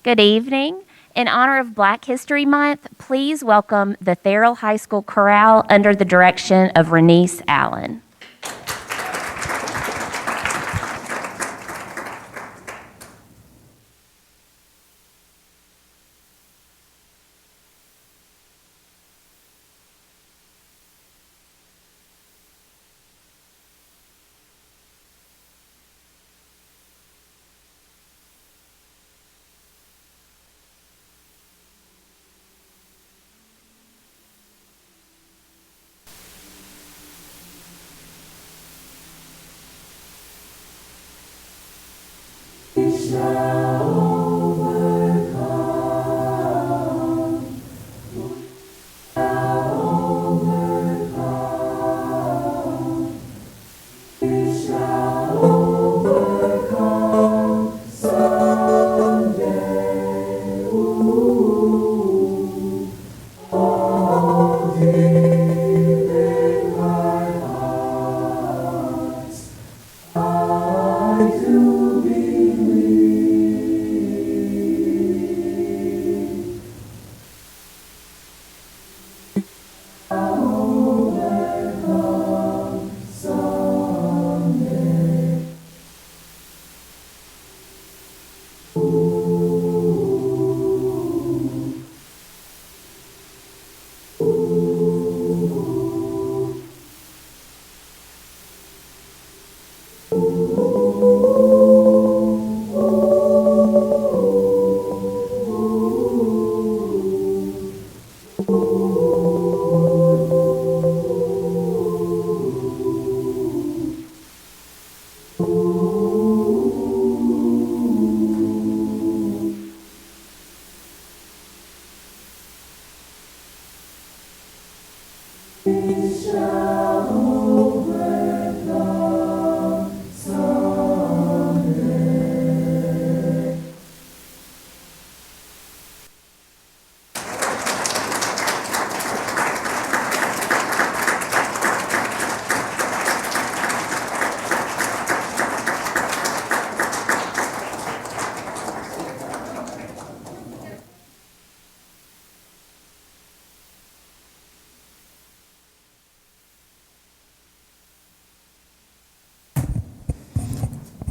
Good evening. In honor of Black History Month, please welcome the Therrell High School Chorale under the direction of Renice Allen.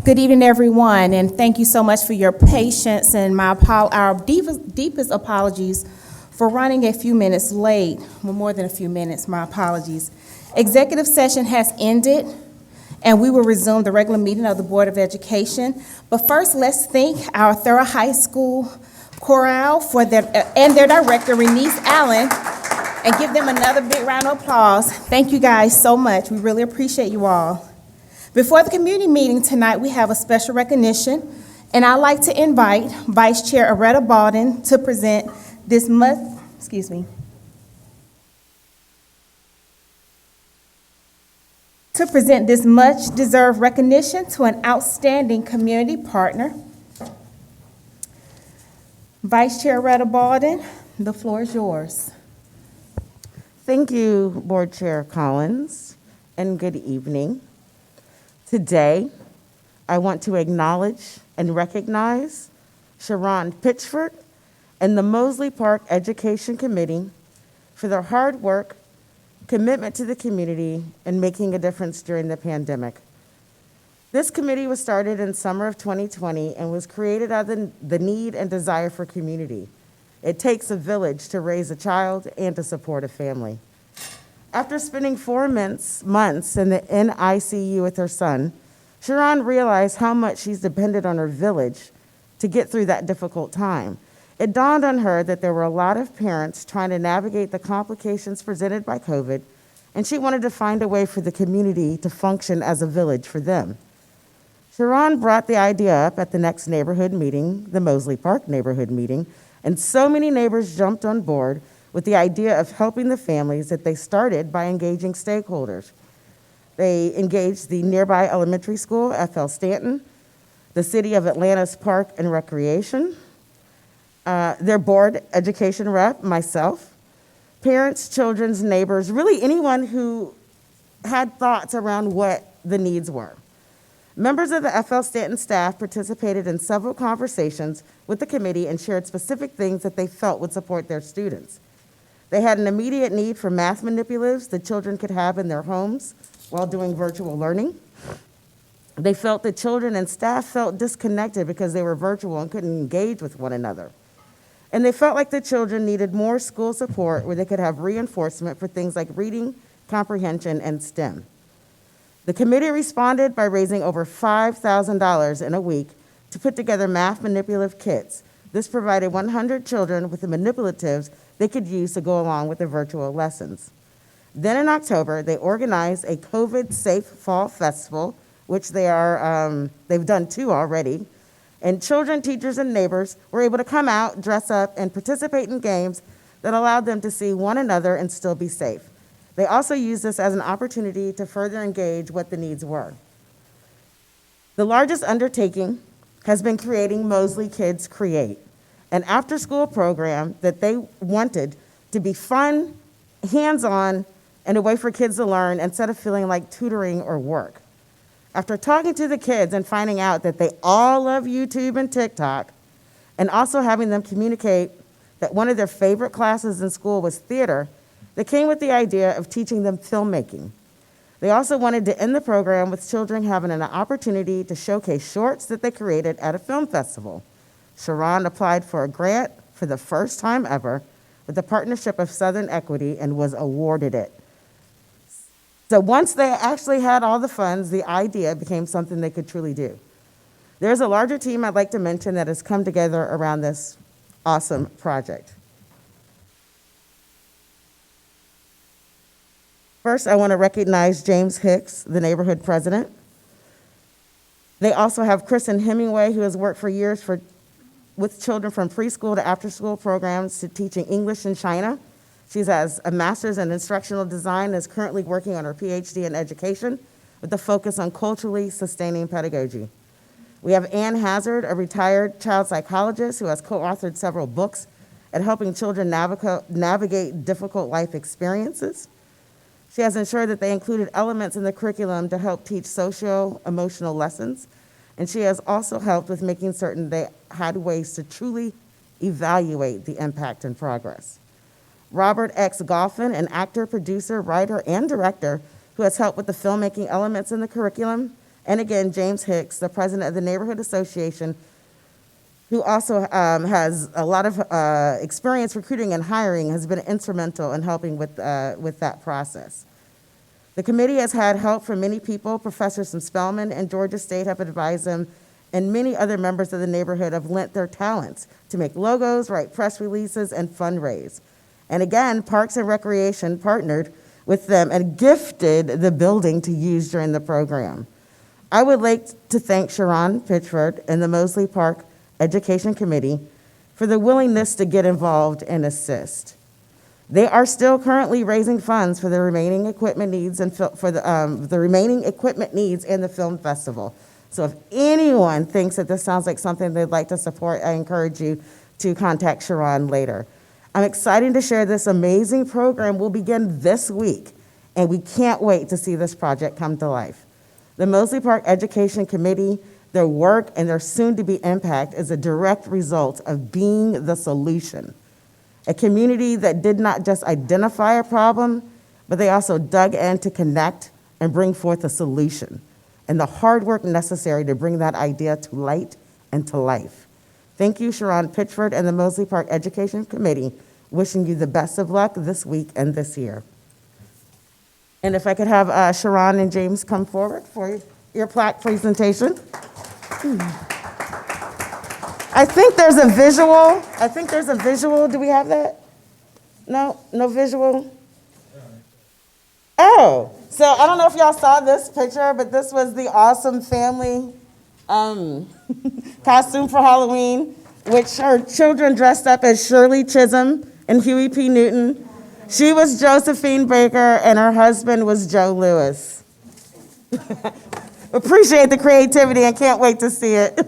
Good evening, everyone, and thank you so much for your patience and our deepest apologies for running a few minutes late, well, more than a few minutes, my apologies. Executive session has ended, and we will resume the regular meeting of the Board of Education. But first, let's thank our Therrell High School Chorale and their director, Renice Allen, and give them another big round of applause. Thank you guys so much. We really appreciate you all. Before the community meeting tonight, we have a special recognition, and I'd like to invite Vice Chair Aretta Baldwin to present this much-deserved recognition to an outstanding community partner. Vice Chair Aretta Baldwin, the floor is yours. Thank you, Board Chair Collins, and good evening. Today, I want to acknowledge and recognize Sharon Pitchford and the Mosley Park Education Committee for their hard work, commitment to the community, and making a difference during the pandemic. This committee was started in summer of 2020 and was created out of the need and desire for community. It takes a village to raise a child and to support a family. After spending 4 months in the NICU with her son, Sharon realized how much she's depended on her village to get through that difficult time. It dawned on her that there were a lot of parents trying to navigate the complications presented by COVID, and she wanted to find a way for the community to function as a village for them. Sharon brought the idea up at the next neighborhood meeting, the Mosley Park neighborhood meeting, and so many neighbors jumped on board with the idea of helping the families that they started by engaging stakeholders. They engaged the nearby elementary school, F.L. Stanton, the City of Atlanta's Park and Recreation, their board education rep, myself, parents, children's neighbors, really anyone who had thoughts around what the needs were. Members of the FL Stanton staff participated in several conversations with the committee and shared specific things that they felt would support their students. They had an immediate need for math manipulatives that children could have in their homes while doing virtual learning. They felt that children and staff felt disconnected because they were virtual and couldn't engage with one another. And they felt like the children needed more school support where they could have reinforcement for things like reading, comprehension, and STEM. The committee responded by raising over $5,000 in a week to put together math manipulative kits. This provided 100 children with the manipulatives they could use to go along with the virtual lessons. Then in October, they organized a COVID-safe fall festival, which they've done 2 already. And children, teachers, and neighbors were able to come out, dress up, and participate in games that allowed them to see one another and still be safe. They also used this as an opportunity to further engage what the needs were. The largest undertaking has been creating Mosley Kids Create, an after-school program that they wanted to be fun, hands-on, and a way for kids to learn instead of feeling like tutoring or work. After talking to the kids and finding out that they all love YouTube and TikTok, and also having them communicate that one of their favorite classes in school was theater, they came with the idea of teaching them filmmaking. They also wanted to end the program with children having an opportunity to showcase shorts that they created at a film festival. Sharon applied for a grant for the first time ever with the partnership of Southern Equity and was awarded it. So once they actually had all the funds, the idea became something they could truly do. There's a larger team I'd like to mention that has come together around this awesome project. First, I want to recognize James Hicks, the neighborhood president. They also have Kristen Hemingway, who has worked for years with children from preschool to after-school programs to teaching English in China. She has a master's in instructional design and is currently working on her PhD in education with a focus on culturally sustaining pedagogy. We have Ann Hazard, a retired child psychologist who has co-authored several books at helping children navigate difficult life experiences. She has ensured that they included elements in the curriculum to help teach socio-emotional lessons, and she has also helped with making certain they had ways to truly evaluate the impact and progress. Robert X. Goffin, an actor, producer, writer, and director who has helped with the filmmaking elements in the curriculum. And again, James Hicks, the president of the Neighborhood Association, who also has a lot of experience recruiting and hiring, has been instrumental in helping with that process. The committee has had help from many people. Professors from Spelman and Georgia State have advised them, and many other members of the neighborhood have lent their talents to make logos, write press releases, and fundraise. And again, Parks and Recreation partnered with them and gifted the building to use during the program. I would like to thank Sharon Pitchford and the Mosley Park Education Committee for the willingness to get involved and assist. They are still currently raising funds for the remaining equipment needs and for the remaining equipment needs in the film festival. So if anyone thinks that this sounds like something they'd like to support, I encourage you to contact Sharon later. I'm excited to share this amazing program will begin this week, and we can't wait to see this project come to life. The Mosley Park Education Committee, their work and their soon-to-be impact is a direct result of being the solution. A community that did not just identify a problem, but they also dug in to connect and bring forth a solution, and the hard work necessary to bring that idea to light and to life. Thank you, Sharon Pitchford and the Mosley Park Education Committee. Wishing you the best of luck this week and this year. And if I could have Sharon and James come forward for your plaque presentation. I think there's a visual. Do we have that? No visual? Oh, so I don't know if y'all saw this picture, but this was the awesome family costume for Halloween, which her children dressed up as Shirley Chisholm and Huey P. Newton. She was Josephine Baker, and her husband was Joe Lewis. Appreciate the creativity and can't wait to see it.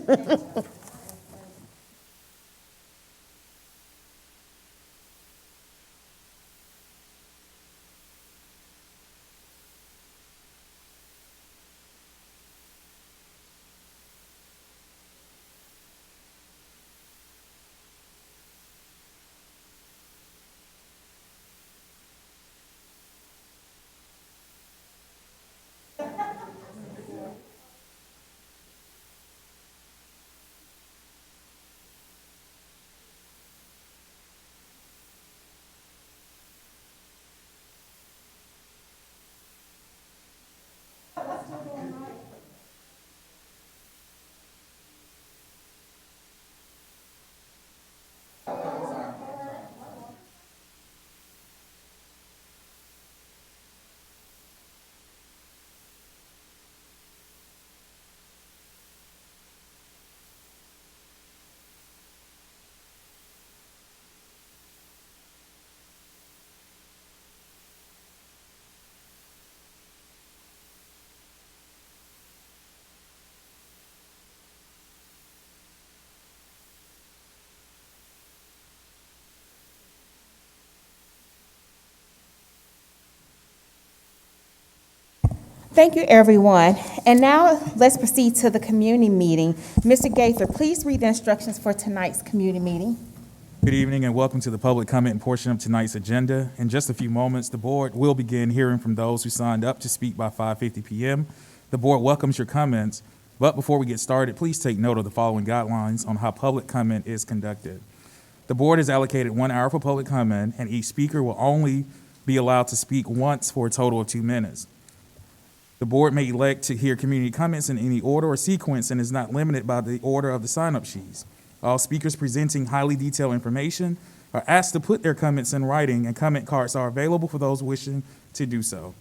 Thank you, everyone. And now let's proceed to the community meeting. Mr. Gaither, please read the instructions for tonight's community meeting. Good evening and welcome to the public comment portion of tonight's agenda. In just a few moments, the board will begin hearing from those who signed up to speak by 5:50 p.m. The board welcomes your comments, but before we get started, please take note of the following guidelines on how public comment is conducted. The board has allocated 1 hour for public comment, and each speaker will only be allowed to speak once for a total of 2 minutes. The board may elect to hear community comments in any order or sequence and is not limited by the order of the sign-up sheets. All speakers presenting highly detailed information are asked to put their comments in writing, and comment cards are available for those wishing to do so.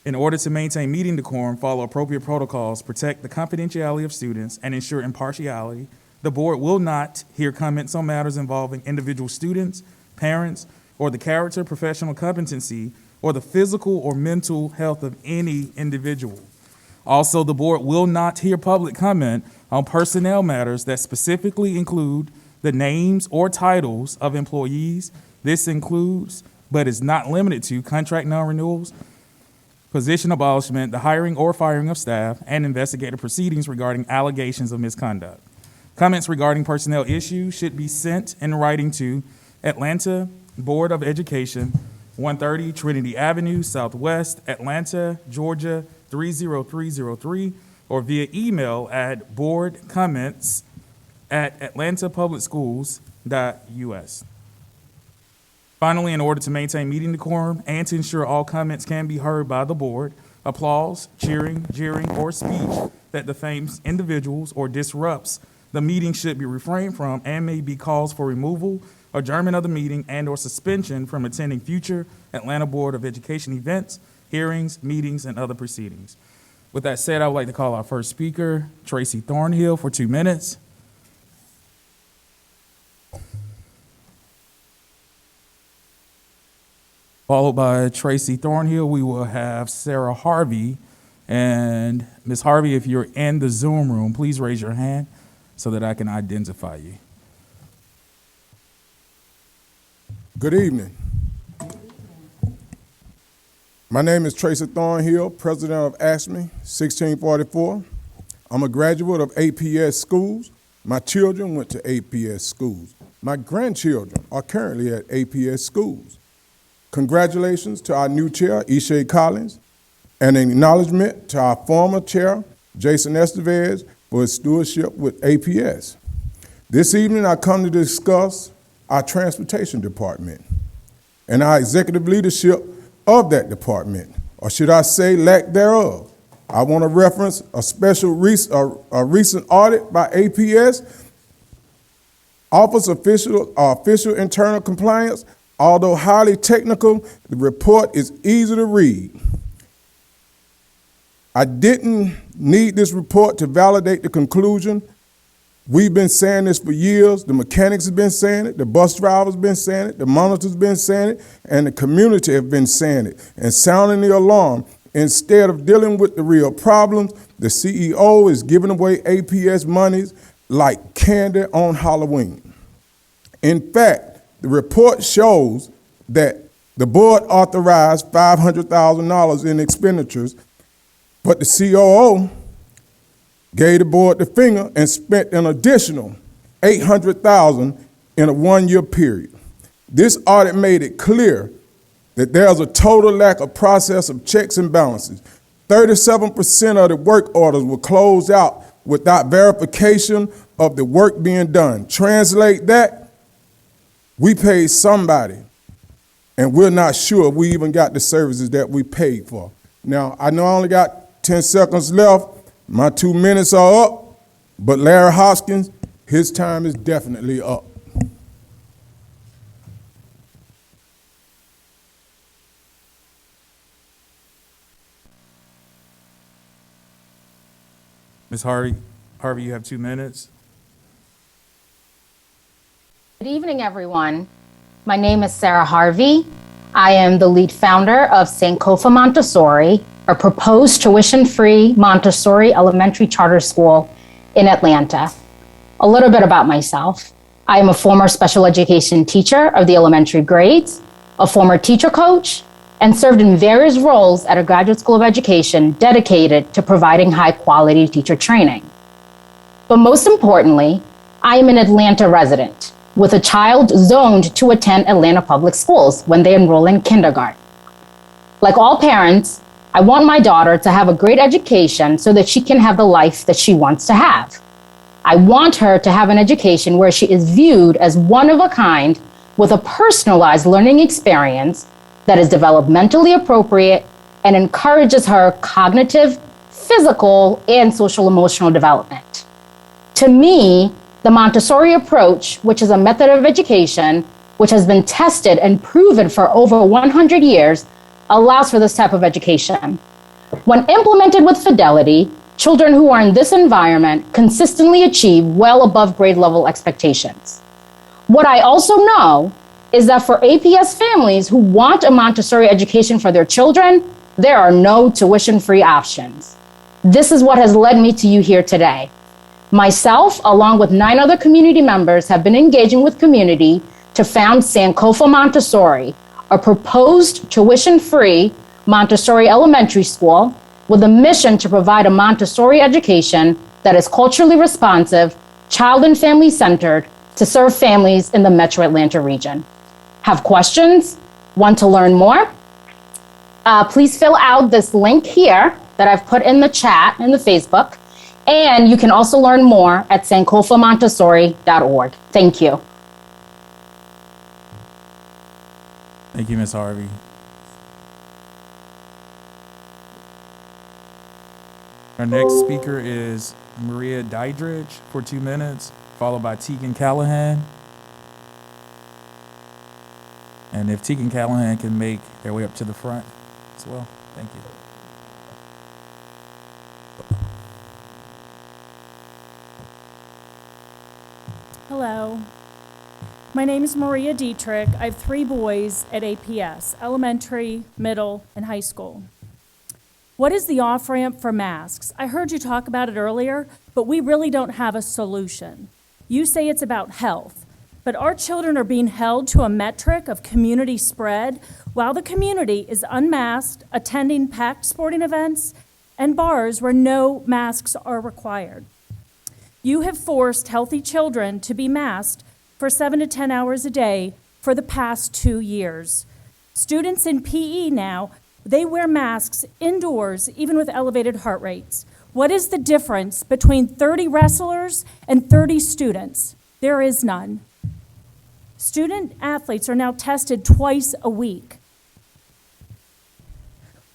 In order to maintain meeting decorum, follow appropriate protocols, protect the confidentiality of students, and ensure impartiality, the board will not hear comments on matters involving individual students, parents, or the character, professional competency, or the physical or mental health of any individual. Also, the board will not hear public comment on personnel matters that specifically include the names or titles of employees. This includes, but is not limited to, contract non-renewals, position abolishment, the hiring or firing of staff, and investigative proceedings regarding allegations of misconduct. Comments regarding personnel issues should be sent in writing to Atlanta Board of Education, 130 Trinity Avenue, Southwest, Atlanta, Georgia, 30303, or via email at boardcomments@atlantapublicschools.us. Finally, in order to maintain meeting decorum and to ensure all comments can be heard by the board, applause, cheering, jeering, or speech that defames individuals or disrupts the meeting should be refrained from and may be cause for removal, adjournment of the meeting, and/or suspension from attending future Atlanta Board of Education events, hearings, meetings, and other proceedings. With that said, I would like to call our first speaker, Tracy Thornhill, for 2 minutes. Followed by Tracy Thornhill, we will have Sarah Harvey. And Ms. Harvey, if you're in the Zoom room, please raise your hand so that I can identify you. Good evening. My name is Tracy Thornhill, president of ASME 1644. I'm a graduate of APS schools. My children went to APS schools. My grandchildren are currently at APS schools. Congratulations to our new chair, Ishay Collins, and an acknowledgement to our former chair, Jason Estevez, for his stewardship with APS. This evening, I come to discuss our transportation department and our executive leadership of that department, or should I say lack thereof. I want to reference a recent audit by APS, Office Official Internal Compliance. Although highly technical, the report is easy to read. I didn't need this report to validate the conclusion. We've been saying this for years. The mechanics have been saying it, the bus drivers have been saying it, the monitors have been saying it, and the community have been saying it and sounding the alarm. Instead of dealing with the real problems, the CEO is giving away APS monies like candy on Halloween. In fact, the report shows that the board authorized $500,000 in expenditures, but the COO gave the board the finger and spent an additional $800,000 in a 1-year period. This audit made it clear that there's a total lack of process of checks and balances. 37% of the work orders were closed out without verification of the work being done. Translate that, we paid somebody, and we're not sure we even got the services that we paid for. Now, I know I only got 10 seconds left. My 2 minutes are up, but Larry Hoskins, his time is definitely up. Ms. Harvey, you have 2 minutes. Good evening, everyone. My name is Sarah Harvey. I am the lead founder of Sankofa Montessori, a proposed tuition-free Montessori elementary charter school in Atlanta. A little bit about myself. I am a former special education teacher of the elementary grades, a former teacher coach, and served in various roles at a graduate school of education dedicated to providing high-quality teacher training. But most importantly, I am an Atlanta resident with a child zoned to attend Atlanta public schools when they enroll in kindergarten. Like all parents, I want my daughter to have a great education so that she can have the life that she wants to have. I want her to have an education where she is viewed as one of a kind with a personalized learning experience that is developmentally appropriate and encourages her cognitive, physical, and social emotional development. To me, the Montessori approach, which is a method of education which has been tested and proven for over 100 years, allows for this type of education. When implemented with fidelity, children who are in this environment consistently achieve well above grade level expectations. What I also know is that for APS families who want a Montessori education for their children, there are no tuition-free options. This is what has led me to you here today. Myself, along with 9 other community members, have been engaging with community to found Sankofa Montessori, a proposed tuition-free Montessori elementary school with a mission to provide a Montessori education that is culturally responsive, child and family-centered, to serve families in the Metro Atlanta region. Have questions? Want to learn more? Please fill out this link here that I've put in the chat in the Facebook, and you can also learn more at sankofamontessori.org. Thank you. Thank you, Ms. Harvey. Our next speaker is Maria Dietrich for 2 minutes, followed by Tegan Callahan. And if Tegan Callahan can make their way up to the front as well. Thank you. Hello. My name is Maria Dietrich. I have 3 boys at APS, elementary, middle, and high school. What is the off-ramp for masks? I heard you talk about it earlier, but we really don't have a solution. You say it's about health, but our children are being held to a metric of community spread while the community is unmasked, attending packed sporting events and bars where no masks are required. You have forced healthy children to be masked for 7 to 10 hours a day for the past 2 years. Students in PE now, they wear masks indoors, even with elevated heart rates. What is the difference between 30 wrestlers and 30 students? There is none. Student athletes are now tested twice a week.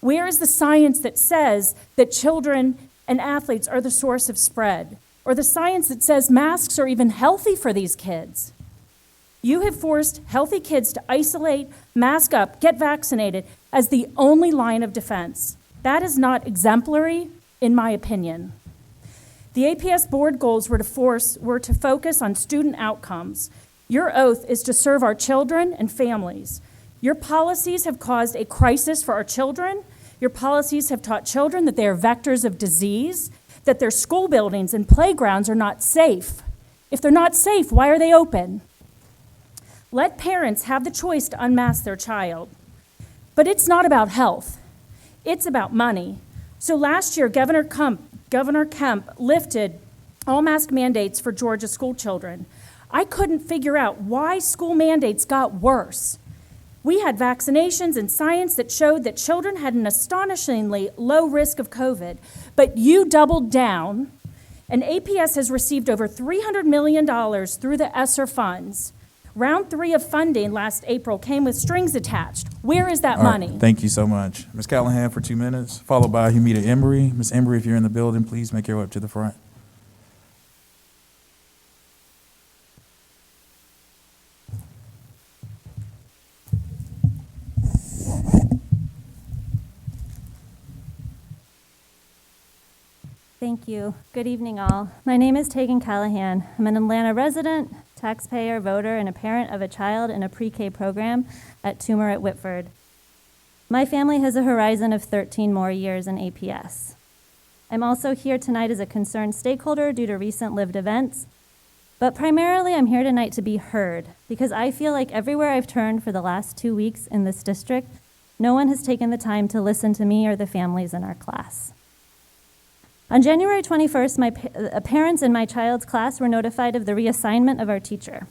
Where is the science that says that children and athletes are the source of spread? Or the science that says masks are even healthy for these kids? You have forced healthy kids to isolate, mask up, get vaccinated as the only line of defense. That is not exemplary, in my opinion. The APS board goals were to focus on student outcomes. Your oath is to serve our children and families. Your policies have caused a crisis for our children. Your policies have taught children that they are vectors of disease, that their school buildings and playgrounds are not safe. If they're not safe, why are they open? Let parents have the choice to unmask their child. But it's not about health. It's about money. So last year, Governor Kemp lifted all mask mandates for Georgia school children. I couldn't figure out why school mandates got worse. We had vaccinations and science that showed that children had an astonishingly low risk of COVID, but you doubled down, and APS has received over $300 million through the ESSER funds. Round 3 of funding last April came with strings attached. Where is that money? Thank you so much. Ms. Callahan for 2 minutes, followed by Hamita Embry. Ms. Embry, if you're in the building, please make your way up to the front. Thank you. Good evening, all. My name is Tegan Callahan. I'm an Atlanta resident, taxpayer, voter, and a parent of a child in a pre-K program at Toomer at Whitford. My family has a horizon of 13 more years in APS. I'm also here tonight as a concerned stakeholder due to recent lived events, but primarily I'm here tonight to be heard because I feel like everywhere I've turned for the last 2 weeks in this district, No one has taken the time to listen to me or the families in our class. On January 21st, parents in my child's class were notified of the reassignment of our teacher.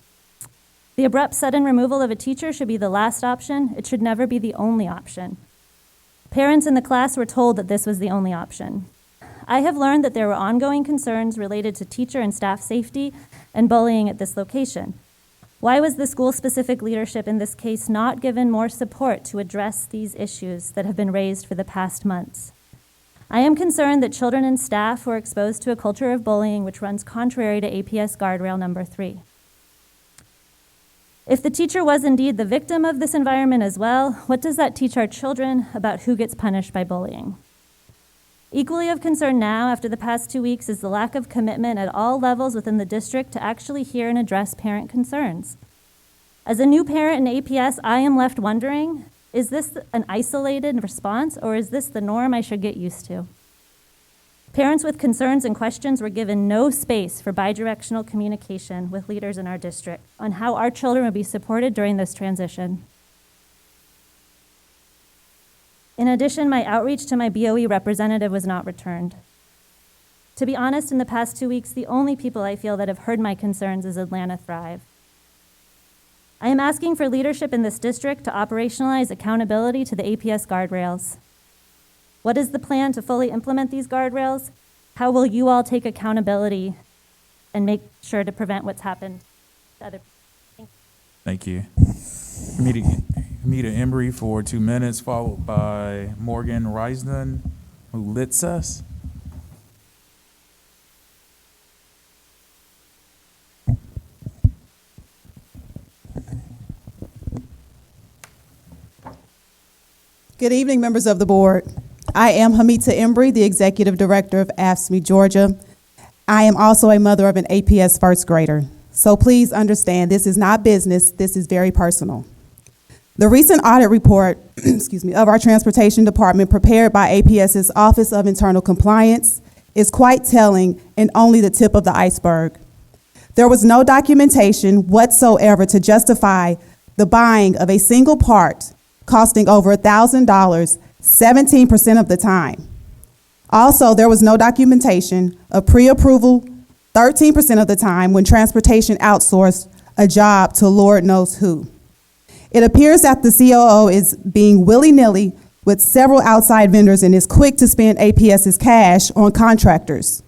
The abrupt, sudden removal of a teacher should be the last option. It should never be the only option. Parents in the class were told that this was the only option. I have learned that there were ongoing concerns related to teacher and staff safety and bullying at this location. Why was the school-specific leadership in this case not given more support to address these issues that have been raised for the past months? I am concerned that children and staff were exposed to a culture of bullying which runs contrary to APS guardrail number 3. If the teacher was indeed the victim of this environment as well, what does that teach our children about who gets punished by bullying? Equally of concern now, after the past 2 weeks, is the lack of commitment at all levels within the district to actually hear and address parent concerns. As a new parent in APS, I am left wondering, is this an isolated response, or is this the norm I should get used to? Parents with concerns and questions were given no space for bidirectional communication with leaders in our district on how our children would be supported during this transition. In addition, my outreach to my BOE representative was not returned. To be honest, in the past 2 weeks, the only people I feel that have heard my concerns is Atlanta Thrive. I am asking for leadership in this district to operationalize accountability to the APS guardrails. What is the plan to fully implement these guardrails? How will you all take accountability and make sure to prevent what's happened to other people? Thank you. Hamita Embry for 2 minutes, followed by Morgan Rison, who lits us. Good evening, members of the board. I am Hamita Embry, the Executive Director of AFSCME Georgia. I am also a mother of an APS first grader. So please understand, this is not business, this is very personal. The recent audit report, of our transportation department prepared by APS's Office of Internal Compliance is quite telling and only the tip of the iceberg. There was no documentation whatsoever to justify the buying of a single part costing over $1,000, 17% of the time. Also, there was no documentation of pre-approval 13% of the time when transportation outsourced a job to Lord knows who. It appears that the COO is being willy-nilly with several outside vendors and is quick to spend APS's cash on contractors.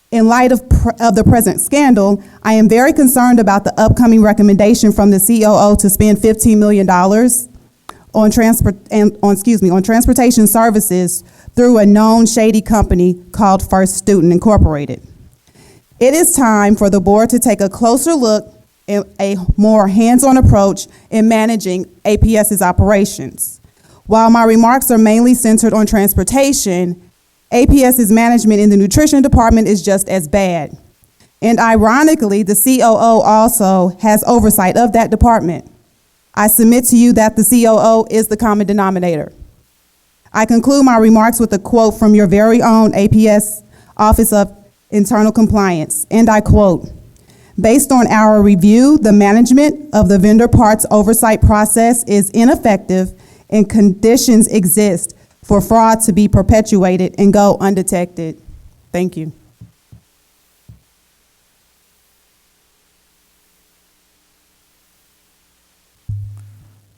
In light of the present scandal, I am very concerned about the upcoming recommendation from the COO to spend $15 million on transportation services through a known shady company called First Student Incorporated. It is time for the board to take a closer look and a more hands-on approach in managing APS's operations. While my remarks are mainly centered on transportation, APS's management in the nutrition department is just as bad. And ironically, the COO also has oversight of that department. I submit to you that the COO is the common denominator. I conclude my remarks with a quote from your very own APS Office of Internal Compliance, and I quote, "Based on our review, the management of the vendor parts oversight process is ineffective and conditions exist for fraud to be perpetuated and go undetected." Thank you.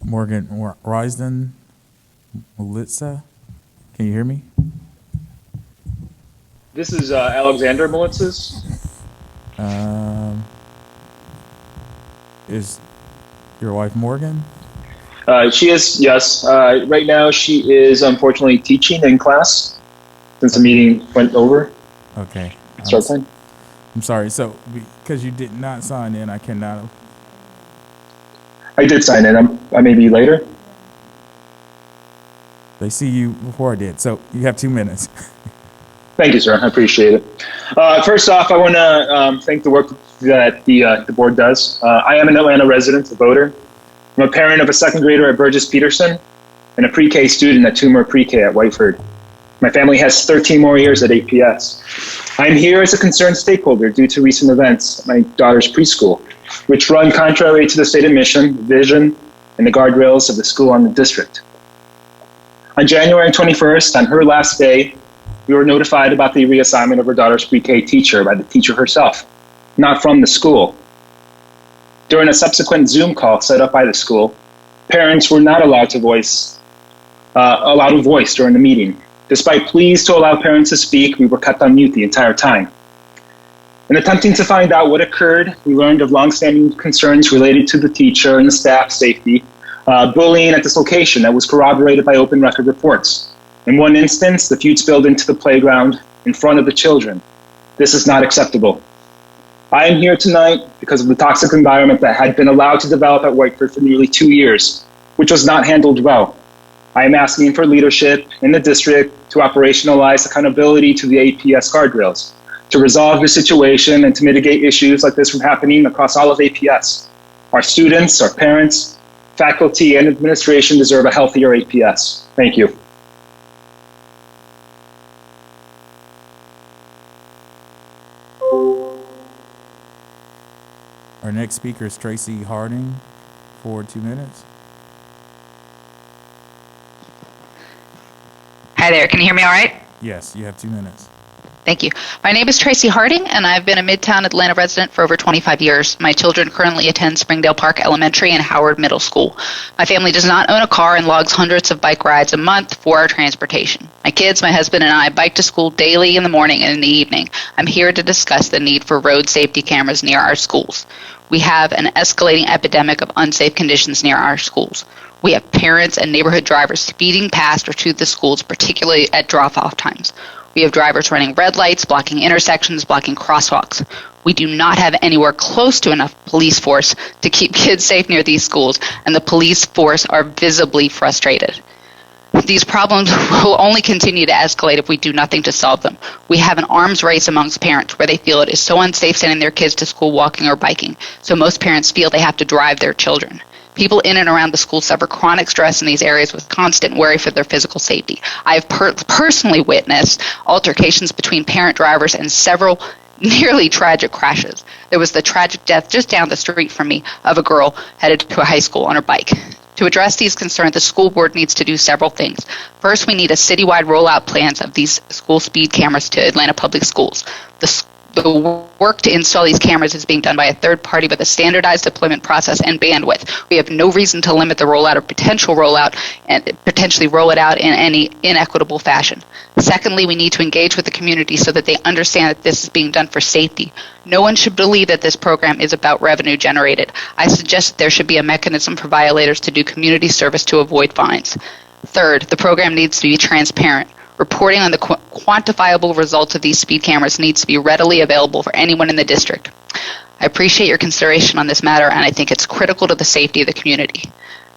Morgan Rison, Melitza, can you hear me? This is Alexander Melitzis. Is your wife Morgan? She is, yes. Right now she is unfortunately teaching in class since the meeting went over. Okay. Start time. I'm sorry. So because you did not sign in, I cannot. I did sign in. I may be later. They see you before I did. So you have 2 minutes. Thank you, sir. I appreciate it. First off, I want to thank the work that the board does. I am an Atlanta resident, a voter. I'm a parent of a second grader at Burgess Peterson and a pre-K student at Toomer Pre-K at Whiteford. My family has 13 more years at APS. I'm here as a concerned stakeholder due to recent events at my daughter's preschool, which run contrary to the state of mission, vision, and the guardrails of the school and the district. On January 21st, on her last day, we were notified about the reassignment of her daughter's pre-K teacher by the teacher herself, not from the school. During a subsequent Zoom call set up by the school, parents were not allowed to voice during the meeting. Despite pleas to allow parents to speak, we were kept on mute the entire time. In attempting to find out what occurred, we learned of longstanding concerns related to the teacher and the staff's safety, bullying at this location that was corroborated by open record reports. In one instance, the feud spilled into the playground in front of the children. This is not acceptable. I am here tonight because of the toxic environment that had been allowed to develop at Whiteford for nearly 2 years, which was not handled well. I am asking for leadership in the district to operationalize accountability to the APS guardrails, to resolve the situation and to mitigate issues like this from happening across all of APS. Our students, our parents, faculty, and administration deserve a healthier APS. Thank you. Our next speaker is Tracy Harding for 2 minutes. Hi there, can you hear me all right? Yes, you have 2 minutes. Thank you. My name is Tracy Harding, and I've been a Midtown Atlanta resident for over 25 years. My children currently attend Springdale Park Elementary and Howard Middle School. My family does not own a car and logs hundreds of bike rides a month for our transportation. My kids, my husband, and I bike to school daily in the morning and in the evening. I'm here to discuss the need for road safety cameras near our schools. We have an escalating epidemic of unsafe conditions near our schools. We have parents and neighborhood drivers speeding past or to the schools, particularly at drop-off times. We have drivers running red lights, blocking intersections, blocking crosswalks. We do not have anywhere close to enough police force to keep kids safe near these schools, and the police force are visibly frustrated. These problems will only continue to escalate if we do nothing to solve them. We have an arms race amongst parents where they feel it is so unsafe sending their kids to school walking or biking, so most parents feel they have to drive their children. People in and around the school suffer chronic stress in these areas with constant worry for their physical safety. I have personally witnessed altercations between parent drivers and several nearly tragic crashes. There was the tragic death just down the street from me of a girl headed to a high school on her bike. To address these concerns, the school board needs to do several things. First, we need a citywide rollout plans of these school speed cameras to Atlanta public schools. The work to install these cameras is being done by a third party with a standardized deployment process and bandwidth. We have no reason to limit the rollout or potential rollout and potentially roll it out in any inequitable fashion. Secondly, we need to engage with the community so that they understand that this is being done for safety. No one should believe that this program is about revenue generated. I suggest that there should be a mechanism for violators to do community service to avoid fines. Third, the program needs to be transparent. Reporting on the quantifiable results of these speed cameras needs to be readily available for anyone in the district. I appreciate your consideration on this matter, and I think it's critical to the safety of the community.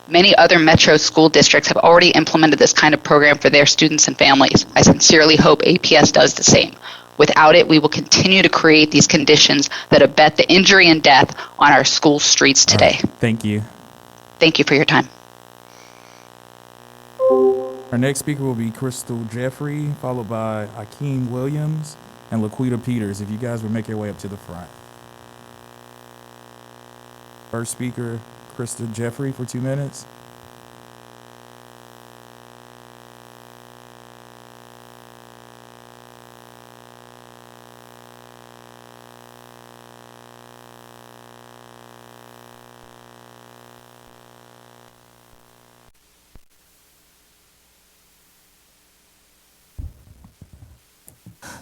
Many other metro school districts have already implemented this kind of program for their students and families. I sincerely hope APS does the same. Without it, we will continue to create these conditions that abet the injury and death on our school streets today. Thank you. Thank you for your time. Our next speaker will be Crystal Jeffrey, followed by Akeem Williams and Laquita Peters. If you guys would make your way up to the front. First speaker, Crystal Jeffrey for 2 minutes.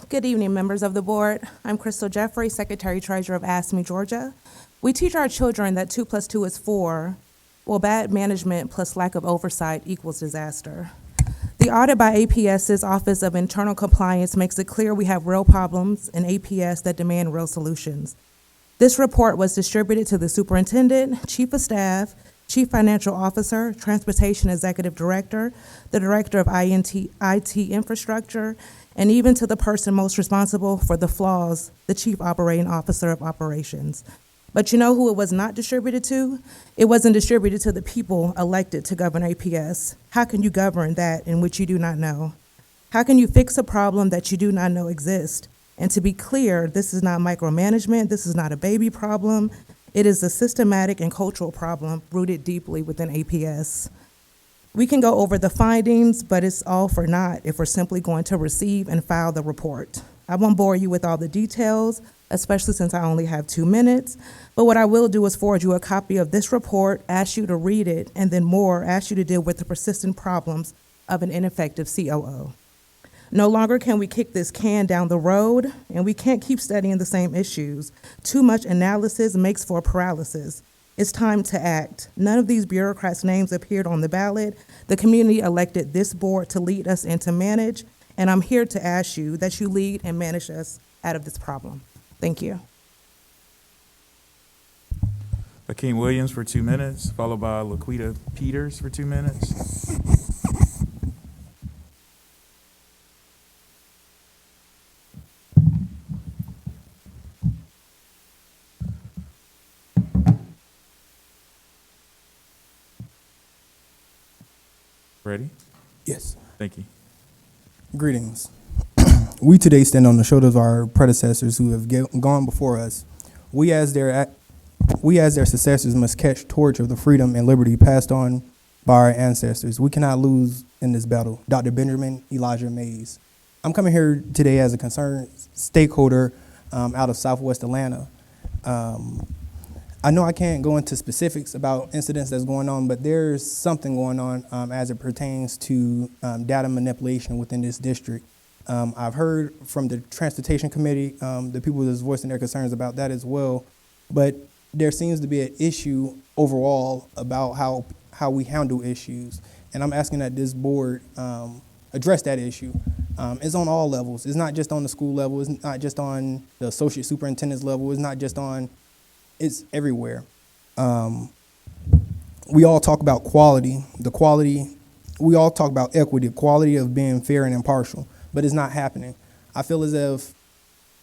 Good evening, members of the board. I'm Crystal Jeffrey, Secretary-Treasurer of AFSCME, Georgia. We teach our children that 2 + 2 is 4. Well, bad management plus lack of oversight equals disaster. The audit by APS's Office of Internal Compliance makes it clear we have real problems in APS that demand real solutions. This report was distributed to the superintendent, chief of staff, chief financial officer, transportation executive director, the director of IT infrastructure, and even to the person most responsible for the flaws, the chief operating officer of operations. But you know who it was not distributed to? It wasn't distributed to the people elected to govern APS. How can you govern that in which you do not know? How can you fix a problem that you do not know exists? And to be clear, this is not micromanagement, this is not a baby problem. It is a systematic and cultural problem rooted deeply within APS. We can go over the findings, but it's all for naught if we're simply going to receive and file the report. I won't bore you with all the details, especially since I only have 2 minutes, but what I will do is forward you a copy of this report, ask you to read it, and then more, ask you to deal with the persistent problems of an ineffective COO. No longer can we kick this can down the road, and we can't keep studying the same issues. Too much analysis makes for paralysis. It's time to act. None of these bureaucrats' names appeared on the ballot. The community elected this board to lead us and to manage, and I'm here to ask you that you lead and manage us out of this problem. Thank you. Akeem Williams for 2 minutes, followed by Laquita Peters for 2 minutes. Ready? Yes. Thank you. Greetings. We today stand on the shoulders of our predecessors who have gone before us. We as their successors must catch torch of the freedom and liberty passed on by our ancestors. We cannot lose in this battle. Dr. Benjamin Elijah Mays. I'm coming here today as a concerned stakeholder out of Southwest Atlanta. I know I can't go into specifics about incidents that's going on, but there's something going on as it pertains to data manipulation within this district. I've heard from the Transportation Committee, the people that's voicing their concerns about that as well, but there seems to be an issue overall about how we handle issues, and I'm asking that this board address that issue. It's on all levels. It's not just on the school level. It's not just on the associate superintendent's level. It's not just on, it's everywhere. We all talk about quality, we all talk about equity, quality of being fair and impartial, but it's not happening. I feel as if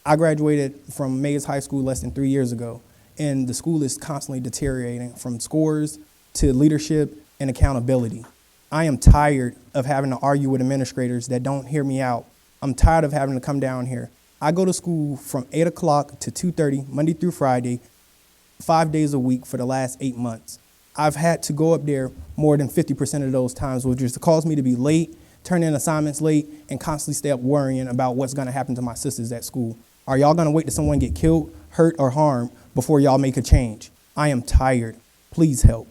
I graduated from Mays High School less than 3 years ago, and the school is constantly deteriorating from scores to leadership and accountability. I am tired of having to argue with administrators that don't hear me out. I'm tired of having to come down here. I go to school from 8 o'clock to 2:30, Monday through Friday, 5 days a week for the last 8 months. I've had to go up there more than 50% of those times, which has caused me to be late, turn in assignments late, and constantly stay up worrying about what's gonna happen to my sisters at school. Are y'all gonna wait till someone get killed, hurt, or harmed before y'all make a change? I am tired. Please help.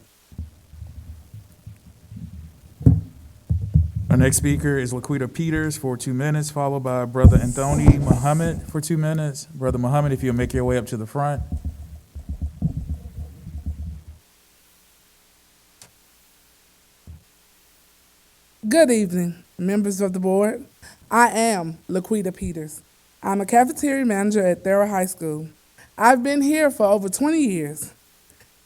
Our next speaker is Laquita Peters for 2 minutes, followed by Brother Anthony Mohammed for 2 minutes. Brother Mohammed, if you'll make your way up to the front. Good evening, members of the board. I am Laquita Peters. I'm a cafeteria manager at Herron High School. I've been here for over 20 years,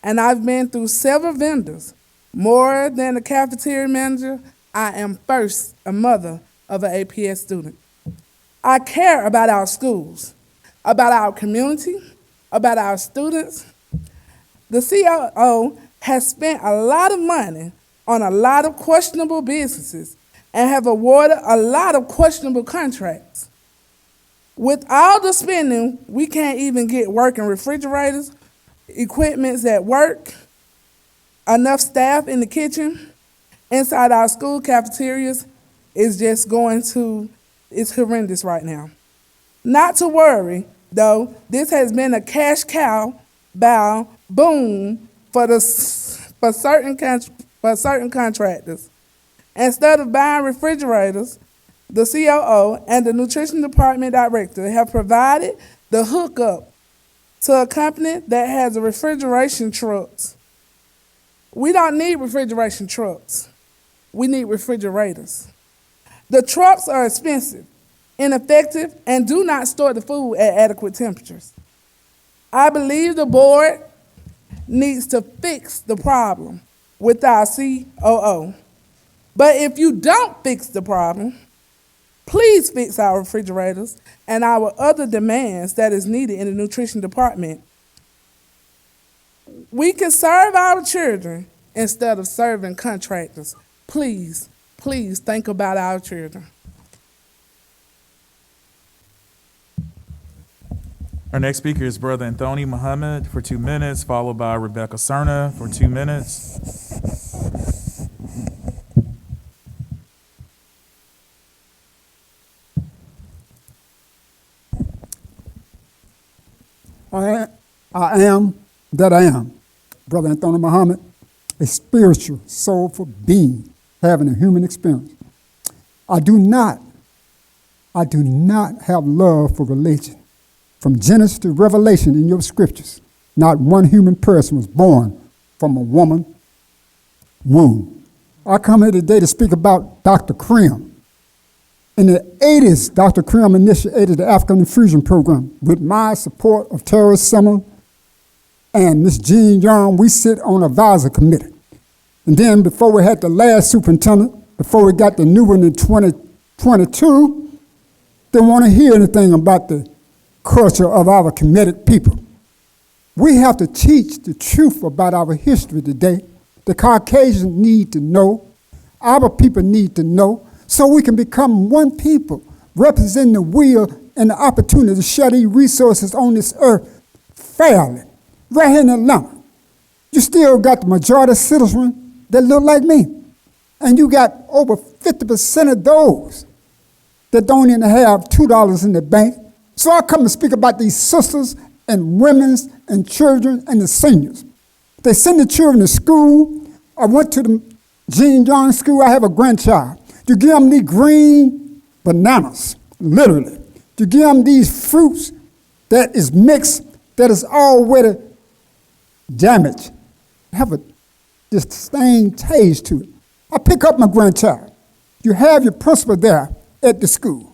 and I've been through several vendors. More than a cafeteria manager, I am first a mother of an APS student. I care about our schools, about our community, about our students. The COO has spent a lot of money on a lot of questionable businesses and have awarded a lot of questionable contracts. With all the spending, we can't even get working refrigerators, equipment at work, enough staff in the kitchen, inside our school cafeterias is just it's horrendous right now. Not to worry, though, this has been a cash cow boom for certain contractors. Instead of buying refrigerators, the COO and the nutrition department director have provided the hookup to a company that has refrigeration trucks. We don't need refrigeration trucks. We need refrigerators. The trucks are expensive, ineffective, and do not store the food at adequate temperatures. I believe the board needs to fix the problem with our COO. But if you don't fix the problem, please fix our refrigerators and our other demands that is needed in the nutrition department. We can serve our children instead of serving contractors. Please, please think about our children. Our next speaker is Brother Anthony Mohammed for 2 minutes, followed by Rebecca Cerner for 2 minutes. I am that I am. Brother Anthony Mohammed, a spiritual, soulful being having a human experience. I do not have love for religion. From Genesis to Revelation in your scriptures, not one human person was born from a woman's womb. I come here today to speak about Dr. Krim. In the 80s, Dr. Krim initiated the African Infusion Program. With my support of Terrence Summer and Ms. Jean Young, we sit on an advisory committee. And then before we had the last superintendent, before we got the new one in 2022, they want to hear anything about the culture of our committed people. We have to teach the truth about our history today. The Caucasians need to know. Our people need to know, so we can become one people, representing the will and the opportunity to share these resources on this earth fairly. Right here in Atlanta, you still got the majority of citizens that look like me. And you got over 50% of those that don't even have $2 in the bank. So I come to speak about these sisters and women and children and the seniors. They send the children to school. I went to the Jean John school. I have a grandchild. You give them these green bananas, literally. You give them these fruits that is mixed, that is already damaged, have a distinct taste to it. I pick up my grandchild. You have your principal there at the school.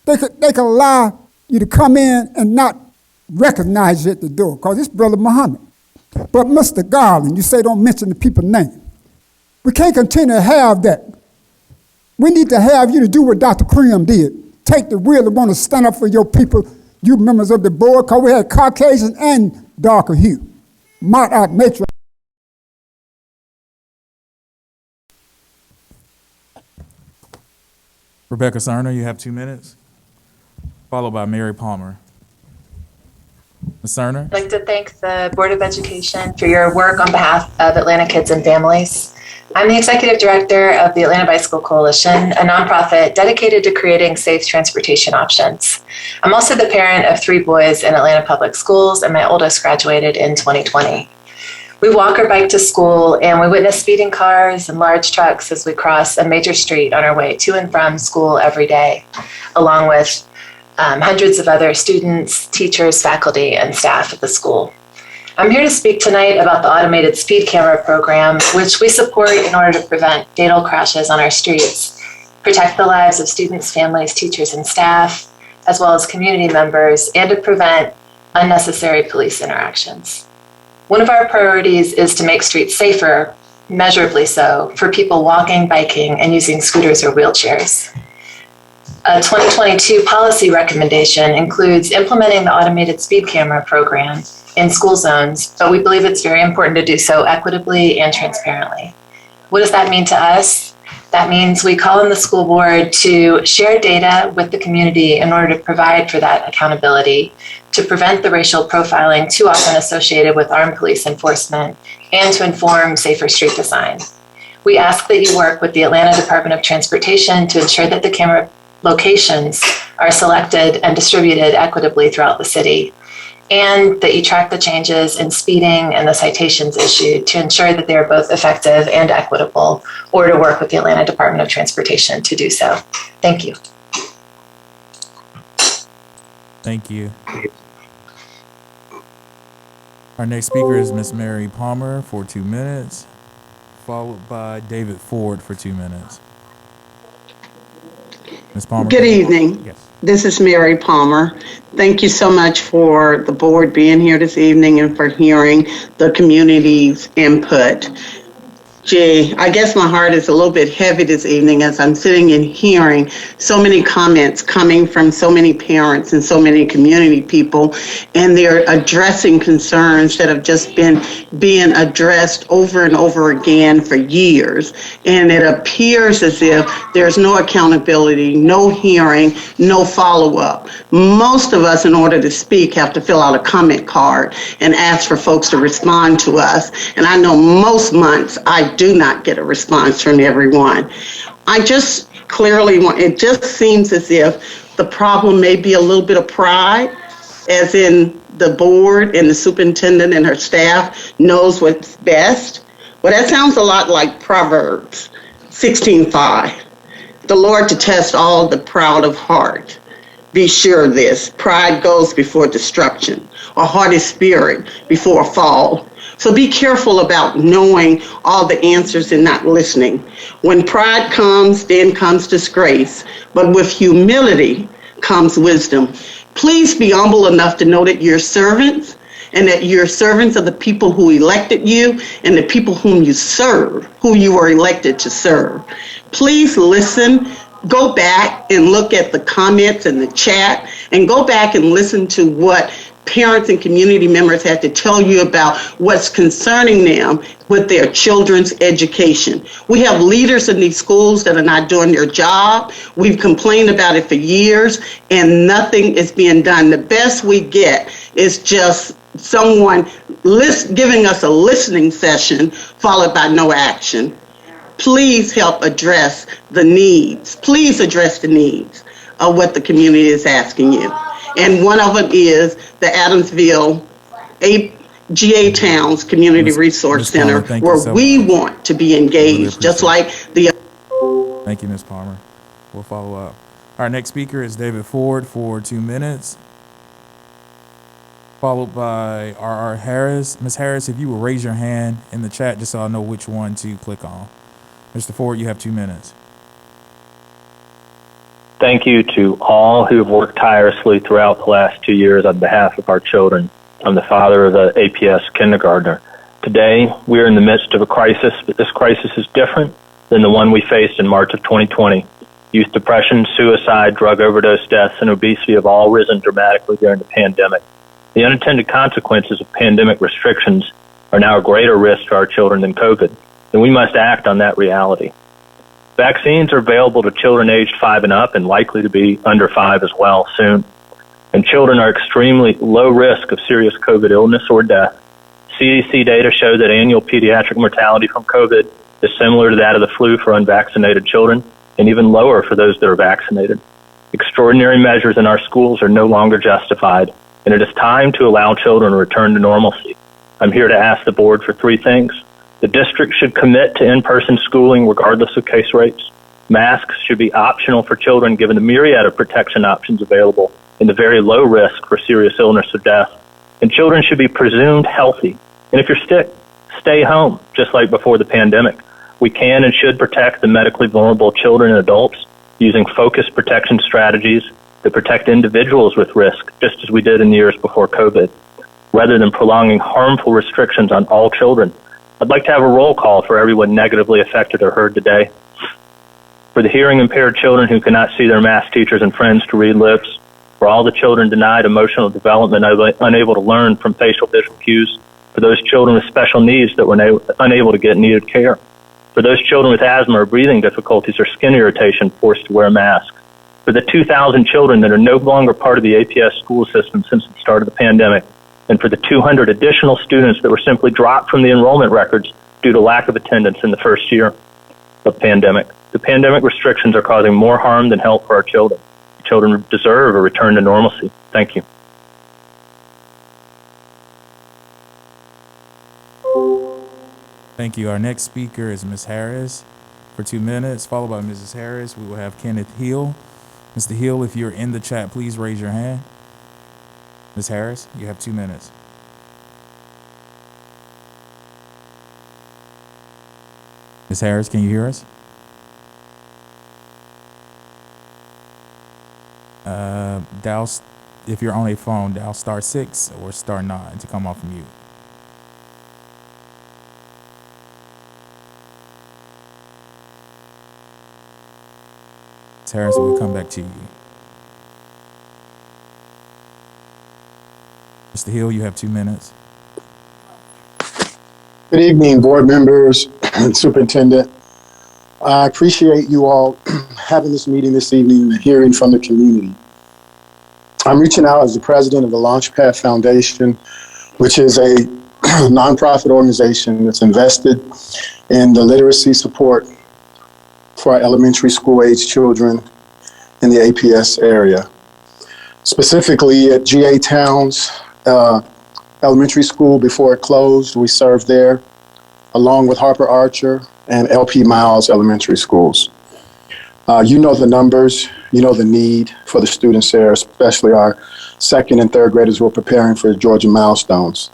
They could allow you to come in and not recognize you at the door, because it's Brother Mohammed. But Mr. Garland, you say don't mention the people's name. We can't continue to have that. We need to have you to do what Dr. Krim did. Take the will and want to stand up for your people, you members of the board, because we had Caucasian and darker hue. Matriarch. Rebecca Cerner, you have 2 minutes, followed by Mary Palmer. Ms. Cerner? I'd like to thank the Board of Education for your work on behalf of Atlanta Kids and Families. I'm the Executive Director of the Atlanta Bicycle Coalition, a nonprofit dedicated to creating safe transportation options. I'm also the parent of 3 boys in Atlanta Public Schools, and my oldest graduated in 2020. We walk or bike to school, and we witness speeding cars and large trucks as we cross a major street on our way to and from school every day, along with hundreds of other students, teachers, faculty, and staff at the school. I'm here to speak tonight about the automated speed camera program, which we support in order to prevent fatal crashes on our streets, protect the lives of students, families, teachers, and staff, as well as community members, and to prevent unnecessary police interactions. One of our priorities is to make streets safer, measurably so, for people walking, biking, and using scooters or wheelchairs. A 2022 policy recommendation includes implementing the automated speed camera program in school zones, but we believe it's very important to do so equitably and transparently. What does that mean to us? That means we call on the school board to share data with the community in order to provide for that accountability, to prevent the racial profiling too often associated with armed police enforcement, and to inform safer street design. We ask that you work with the Atlanta Department of Transportation to ensure that the camera locations are selected and distributed equitably throughout the city, and that you track the changes in speeding and the citations issued to ensure that they are both effective and equitable, or to work with the Atlanta Department of Transportation to do so. Thank you. Thank you. Our next speaker is Ms. Mary Palmer for 2 minutes, followed by David Ford for 2 minutes. Ms. Palmer. Good evening. Yes. This is Mary Palmer. Thank you so much for the board being here this evening and for hearing the community's input. Gee, I guess my heart is a little bit heavy this evening as I'm sitting and hearing so many comments coming from so many parents and so many community people, and they're addressing concerns that have just been being addressed over and over again for years. And it appears as if there's no accountability, no hearing, no follow-up. Most of us, in order to speak, have to fill out a comment card and ask for folks to respond to us. And I know most months I do not get a response from everyone. I just clearly want, it just seems as if the problem may be a little bit of pride as in the board and the superintendent and her staff knows what's best. Well, that sounds a lot like Proverbs 16:5. The Lord detests all the proud of heart. Be sure of this, pride goes before destruction, a haughty spirit before a fall. So be careful about knowing all the answers and not listening. When pride comes, then comes disgrace, but with humility comes wisdom. Please be humble enough to know that you're servants and that you're servants of the people who elected you and the people whom you serve, who you are elected to serve. Please listen. Go back and look at the comments in the chat and go back and listen to what parents and community members had to tell you about what's concerning them with their children's education. We have leaders in these schools that are not doing their job. We've complained about it for years and nothing is being done. The best we get is just someone giving us a listening session followed by no action. Please help address the needs. Please address the needs of what the community is asking you. And one of them is the Adamsville GA Towns Community Resource Center, where we want to be engaged, just like the... Thank you, Ms. Palmer. We'll follow up. Our next speaker is David Ford for 2 minutes, followed by R.R. Harris. Ms. Harris, if you will raise your hand in the chat just so I know which one to click on. Mr. Ford, you have 2 minutes. Thank you to all who have worked tirelessly throughout the last 2 years on behalf of our children. I'm the father of an APS kindergartner. Today, we are in the midst of a crisis, but this crisis is different than the one we faced in March of 2020. Youth depression, suicide, drug overdose deaths, and obesity have all risen dramatically during the pandemic. The unintended consequences of pandemic restrictions are now a greater risk to our children than COVID, and we must act on that reality. Vaccines are available to children aged 5 and up and likely to be under 5 as well soon. And children are extremely low risk of serious COVID illness or death. CDC data show that annual pediatric mortality from COVID is similar to that of the flu for unvaccinated children and even lower for those that are vaccinated. Extraordinary measures in our schools are no longer justified, and it is time to allow children to return to normalcy. I'm here to ask the board for 3 things. The district should commit to in-person schooling regardless of case rates. Masks should be optional for children given the myriad of protection options available and the very low risk for serious illness or death. And children should be presumed healthy. And if you're sick, stay home, just like before the pandemic. We can and should protect the medically vulnerable children and adults using focused protection strategies that protect individuals with risk, just as we did in the years before COVID, rather than prolonging harmful restrictions on all children. I'd like to have a roll call for everyone negatively affected or heard today. For the hearing impaired children who cannot see their math teachers and friends to read lips, for all the children denied emotional development, unable to learn from facial visual cues, for those children with special needs that were unable to get needed care, for those children with asthma or breathing difficulties or skin irritation forced to wear masks, for the 2,000 children that are no longer part of the APS school system since the start of the pandemic, and for the 200 additional students that were simply dropped from the enrollment records due to lack of attendance in the first year of pandemic. The pandemic restrictions are causing more harm than help for our children. Children deserve a return to normalcy. Thank you. Thank you. Our next speaker is Ms. Harris for 2 minutes, followed by Mrs. Harris. We will have Kenneth Hill. Mr. Hill, if you're in the chat, please raise your hand. Ms. Harris, you have 2 minutes. Ms. Harris, can you hear us? Dial, if you're on a phone, dial *6 or *9 to come off mute. Ms. Harris, we'll come back to you. Mr. Hill, you have 2 minutes. Good evening, board members and superintendent. I appreciate you all having this meeting this evening and hearing from the community. I'm reaching out as the president of the Launchpad Foundation, which is a nonprofit organization that's invested in the literacy support for our elementary school age children in the APS area. specifically at GA Towns Elementary School before it closed. We served there, along with Harper Archer and LP Miles Elementary Schools. You know the numbers, you know the need for the students there, especially our second and third graders who are preparing for Georgia milestones.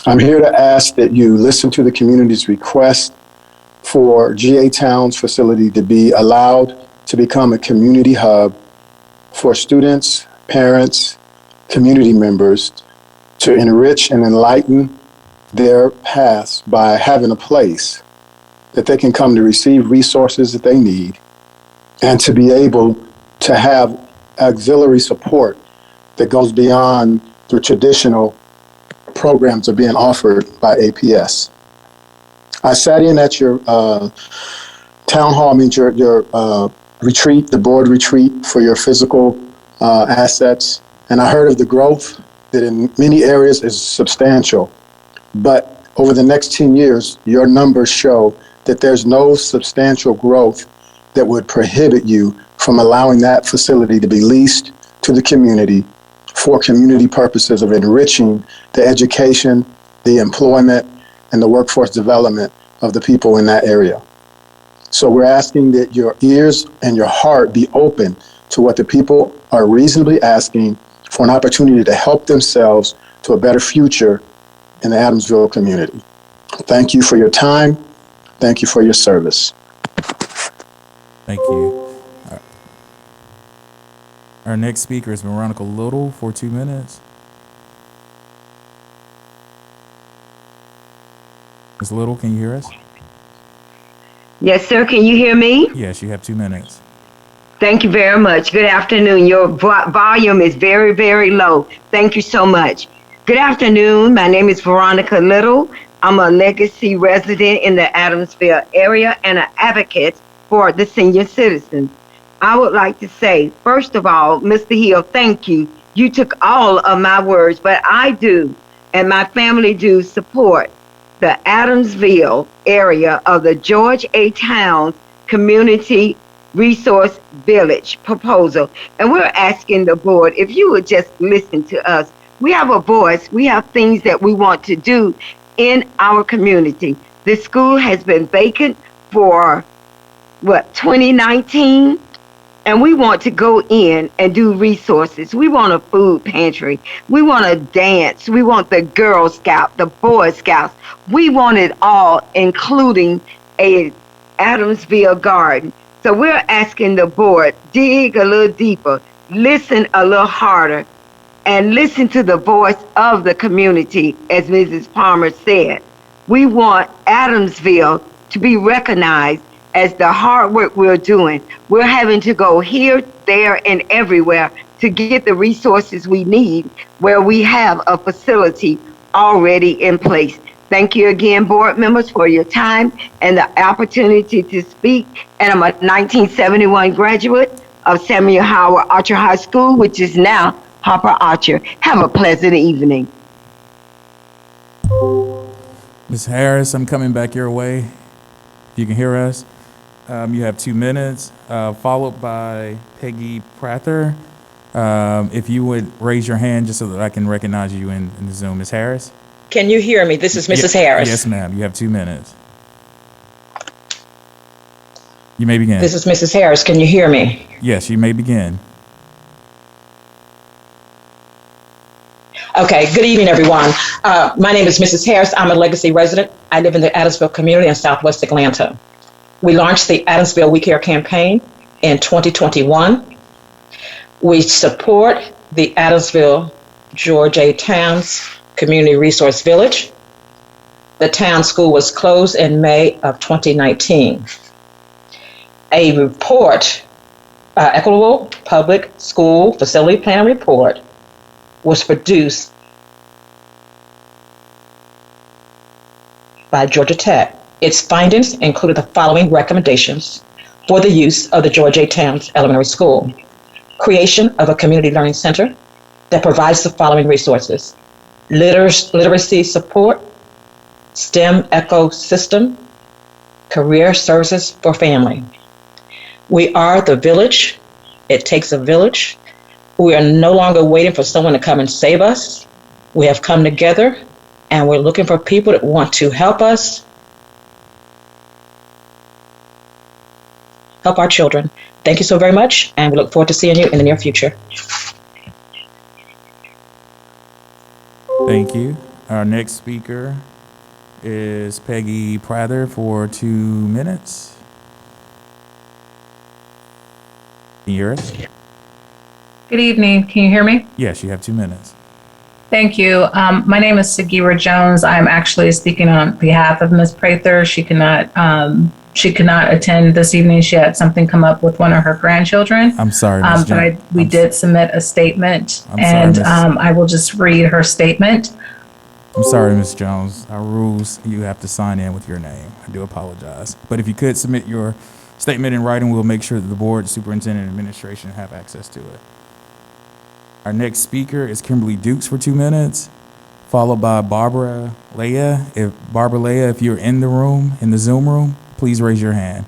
I'm here to ask that you listen to the community's request for GA Towns facility to be allowed to become a community hub for students, parents, community members to enrich and enlighten their paths by having a place that they can come to receive resources that they need and to be able to have auxiliary support that goes beyond the traditional programs that are being offered by APS. I sat in at your town hall, your retreat, the board retreat for your physical assets, and I heard of the growth that in many areas is substantial. But over the next 10 years, your numbers show that there's no substantial growth that would prohibit you from allowing that facility to be leased to the community for community purposes of enriching the education, the employment, and the workforce development of the people in that area. So we're asking that your ears and your heart be open to what the people are reasonably asking for, an opportunity to help themselves to a better future in the Adamsville community. Thank you for your time. Thank you for your service. Thank you. Our next speaker is Veronica Little for 2 minutes. Ms. Little, can you hear us? Yes, sir. Can you hear me? Yes, you have 2 minutes. Thank you very much. Good afternoon. Your volume is very, very low. Thank you so much. Good afternoon. My name is Veronica Little. I'm a legacy resident in the Adamsville area and an advocate for the senior citizens. I would like to say, first of all, Mr. Hill, thank you. You took all of my words, but I do, and my family do, support the Adamsville area of the George A. Towns Community Resource Village proposal. And we're asking the board, if you would just listen to us. We have a voice. We have things that we want to do in our community. The school has been vacant for, 2019? And we want to go in and do resources. We want a food pantry. We want a dance. We want the Girl Scout, the Boy Scouts. We want it all, including a Adamsville garden. So we're asking the board, dig a little deeper, listen a little harder, and listen to the voice of the community, as Mrs. Palmer said. We want Adamsville to be recognized as the hard work we're doing. We're having to go here, there, and everywhere to get the resources we need where we have a facility already in place. Thank you again, board members, for your time and the opportunity to speak. And I'm a 1971 graduate of Samuel Howard Archer High School, which is now Harper Archer. Have a pleasant evening. Ms. Harris, I'm coming back your way. If you can hear us. You have 2 minutes, followed by Peggy Prather. If you would raise your hand just so that I can recognize you in the Zoom. Ms. Harris? Can you hear me? This is Mrs. Harris. Yes, ma'am. You have 2 minutes. You may begin. This is Mrs. Harris. Can you hear me? Yes, you may begin. Okay, good evening, everyone. My name is Mrs. Harris. I'm a legacy resident. I live in the Adamsville community in Southwest Atlanta. We launched the Adamsville We Care campaign in 2021. We support the Adamsville George A. Towns Community Resource Village. The town school was closed in May of 2019. A report, Equitable Public School Facility Plan Report, was produced by Georgia Tech. Its findings included the following recommendations for the use of the George A. Towns Elementary School. Creation of a community learning center that provides the following resources: literacy support, STEM ecosystem, career services for family. We are the village. It takes a village. We are no longer waiting for someone to come and save us. We have come together, and we're looking for people that want to help us, help our children. Thank you so very much, and we look forward to seeing you in the near future. Thank you. Our next speaker is Peggy Prather for 2 minutes. Can you hear us? Good evening. Can you hear me? Yes, you have 2 minutes. Thank you. My name is Sagira Jones. I'm actually speaking on behalf of Ms. Prather. She could not attend this evening. She had something come up with one of her grandchildren. I'm sorry, Ms. Jones. We did submit a statement, I'm sorry, I will just read her statement. I'm sorry, Ms. Jones. Our rules, you have to sign in with your name. I do apologize. But if you could submit your statement in writing, we'll make sure that the board, superintendent, and administration have access to it. Our next speaker is Kimberly Dukes for 2 minutes, followed by Barbara Leah. If you're in the room, in the Zoom room, please raise your hand.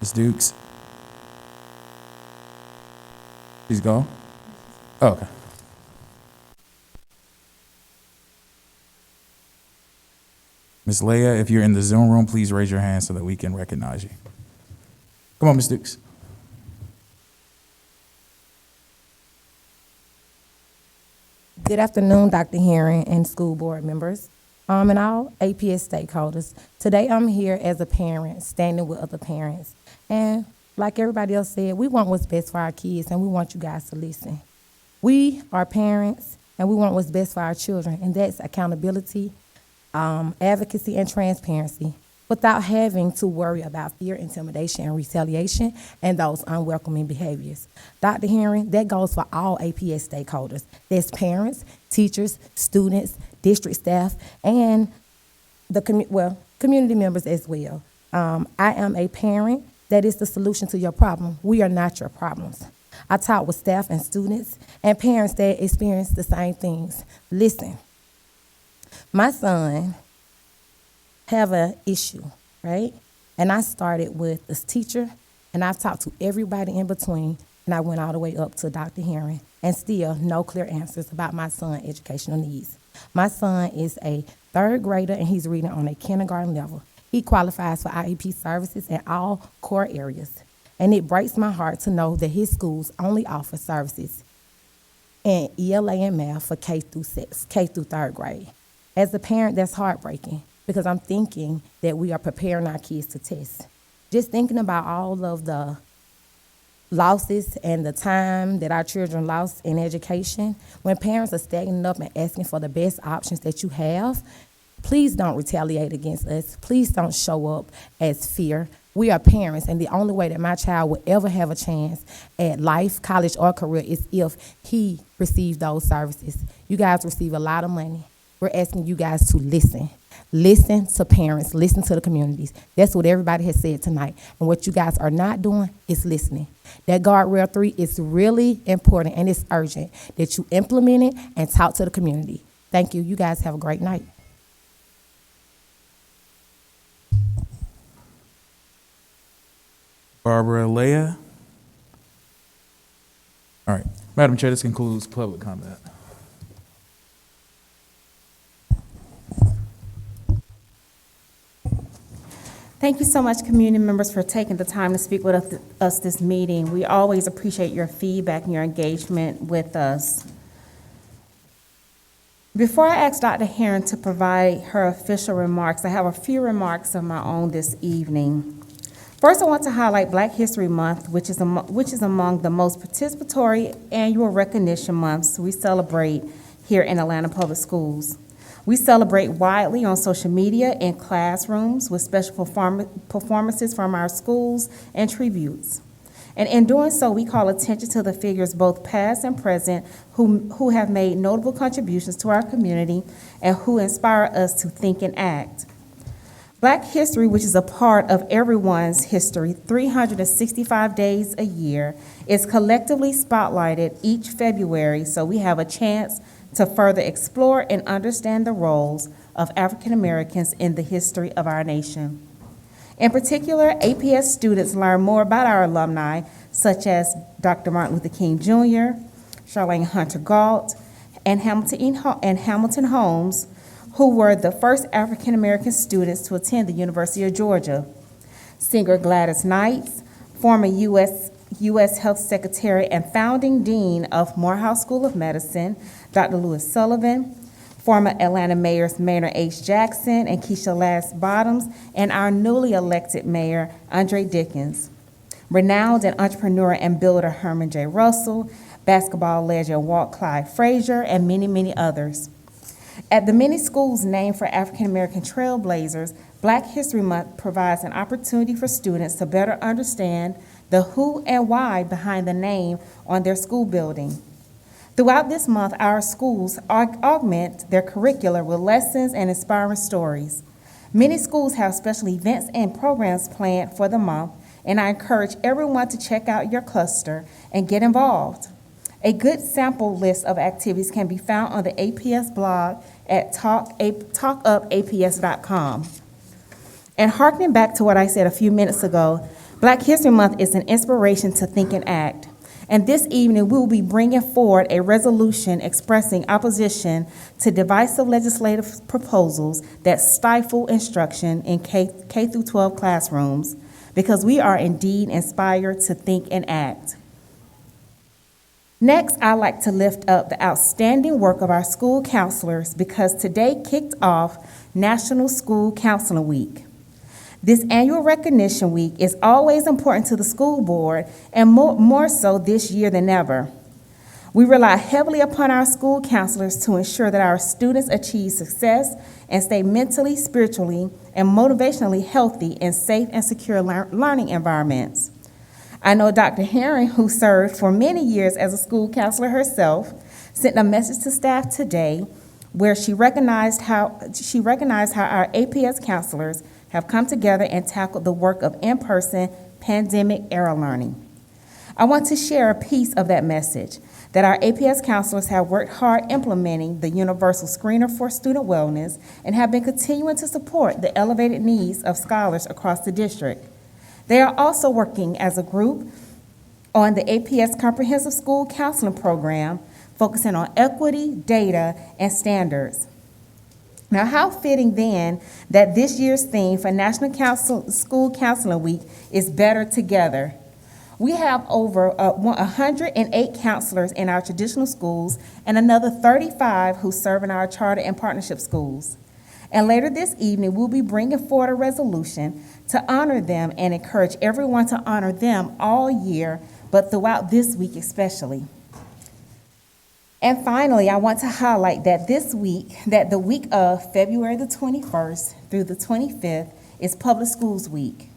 Ms. Dukes. She's gone? Oh, okay. Ms. Leah, if you're in the Zoom room, please raise your hand so that we can recognize you. Come on, Ms. Dukes. Good afternoon, Dr. Herron and school board members, and all APS stakeholders. Today I'm here as a parent, standing with other parents. And like everybody else said, we want what's best for our kids, and we want you guys to listen. We are parents, and we want what's best for our children, and that's accountability, advocacy, and transparency, without having to worry about fear, intimidation, and retaliation, and those unwelcoming behaviors. Dr. Herron, that goes for all APS stakeholders. That's parents, teachers, students, district staff, and the community members as well. I am a parent. That is the solution to your problem. We are not your problems. I talk with staff and students and parents that experience the same things. Listen, my son have an issue, right? And I started with this teacher, and I've talked to everybody in between, and I went all the way up to Dr. Herron, and still no clear answers about my son's educational needs. My son is a 3rd grader, and he's reading on a kindergarten level. He qualifies for IEP services in all core areas, and it breaks my heart to know that his schools only offer services in ELA and math for K through 3rd grade. As a parent, that's heartbreaking, because I'm thinking that we are preparing our kids to test. Just thinking about all of the losses and the time that our children lost in education, when parents are standing up and asking for the best options that you have, please don't retaliate against us. Please don't show up as fear. We are parents, and the only way that my child will ever have a chance at life, college, or career is if he receives those services. You guys receive a lot of money. We're asking you guys to listen. Listen to parents, listen to the communities. That's what everybody has said tonight. And what you guys are not doing is listening. That Guardrail 3 is really important, and it's urgent that you implement it and talk to the community. Thank you. You guys have a great night. Barbara Leah. All right. Madam Chair, this concludes public comment. Thank you so much, community members, for taking the time to speak with us this meeting. We always appreciate your feedback and your engagement with us. Before I ask Dr. Herron to provide her official remarks, I have a few remarks of my own this evening. First, I want to highlight Black History Month, which is among the most participatory annual recognition months we celebrate here in Atlanta Public Schools. We celebrate widely on social media and classrooms with special performances from our schools and tributes. And in doing so, we call attention to the figures, both past and present, who have made notable contributions to our community and who inspire us to think and act. Black history, which is a part of everyone's history, 365 days a year, is collectively spotlighted each February, so we have a chance to further explore and understand the roles of African Americans in the history of our nation. In particular, APS students learn more about our alumni such as Dr. Martin Luther King Jr., Charlene Hunter Galt, and Hamilton Holmes, who were the first African American students to attend the University of Georgia. Singer Gladys Knight, former U.S. Health Secretary and founding Dean of Morehouse School of Medicine, Dr. Louis Sullivan, former Atlanta Mayors Maynard H. Jackson and Keisha Last Bottoms, and our newly elected Mayor, Andre Dickens. Renowned and entrepreneur and builder Herman J. Russell, basketball legend Walt Clyde Frazier, and many, many others. At the many schools named for African American trailblazers, Black History Month provides an opportunity for students to better understand the who and why behind the name on their school building. Throughout this month, our schools augment their curricula with lessons and inspiring stories. Many schools have special events and programs planned for the month, and I encourage everyone to check out your cluster and get involved. A good sample list of activities can be found on the APS blog at talkupaps.com. And harkening back to what I said a few minutes ago, Black History Month is an inspiration to think and act. And this evening, we will be bringing forward a resolution expressing opposition to divisive legislative proposals that stifle instruction in K through 12 classrooms, because we are indeed inspired to think and act. Next, I'd like to lift up the outstanding work of our school counselors, because today kicked off National School Counseling Week. This annual recognition week is always important to the school board, and more so this year than ever. We rely heavily upon our school counselors to ensure that our students achieve success and stay mentally, spiritually, and motivationally healthy in safe and secure learning environments. I know Dr. Herron, who served for many years as a school counselor herself, sent a message to staff today where she recognized how our APS counselors have come together and tackled the work of in-person pandemic-era learning. I want to share a piece of that message, that our APS counselors have worked hard implementing the Universal Screener for Student Wellness and have been continuing to support the elevated needs of scholars across the district. They are also working as a group on the APS Comprehensive School Counseling Program, focusing on equity, data, and standards. Now, how fitting then that this year's theme for National School Counseling Week is Better Together. We have over 108 counselors in our traditional schools and another 35 who serve in our charter and partnership schools. And later this evening, we'll be bringing forward a resolution to honor them and encourage everyone to honor them all year, but throughout this week especially. And finally, I want to highlight that the week of February the 21st through the 25th is Public Schools Week.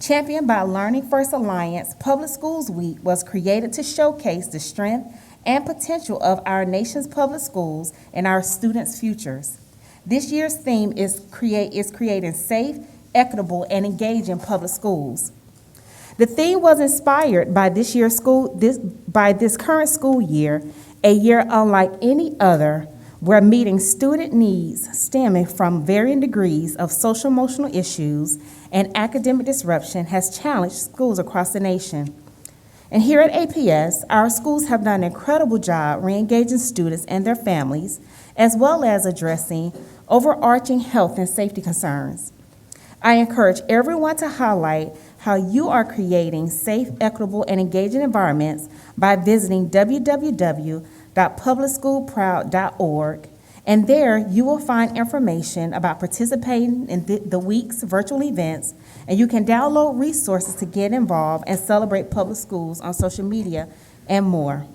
Championed by Learning First Alliance, Public Schools Week was created to showcase the strength and potential of our nation's public schools and our students' futures. This year's theme is creating safe, equitable, and engaging public schools. The theme was inspired by this current school year, a year unlike any other, where meeting student needs stemming from varying degrees of social-emotional issues and academic disruption has challenged schools across the nation. And here at APS, our schools have done an incredible job re-engaging students and their families, as well as addressing overarching health and safety concerns. I encourage everyone to highlight how you are creating safe, equitable, and engaging environments by visiting www.publicschoolproud.org, and there you will find information about participating in the week's virtual events, and you can download resources to get involved and celebrate public schools on social media and more.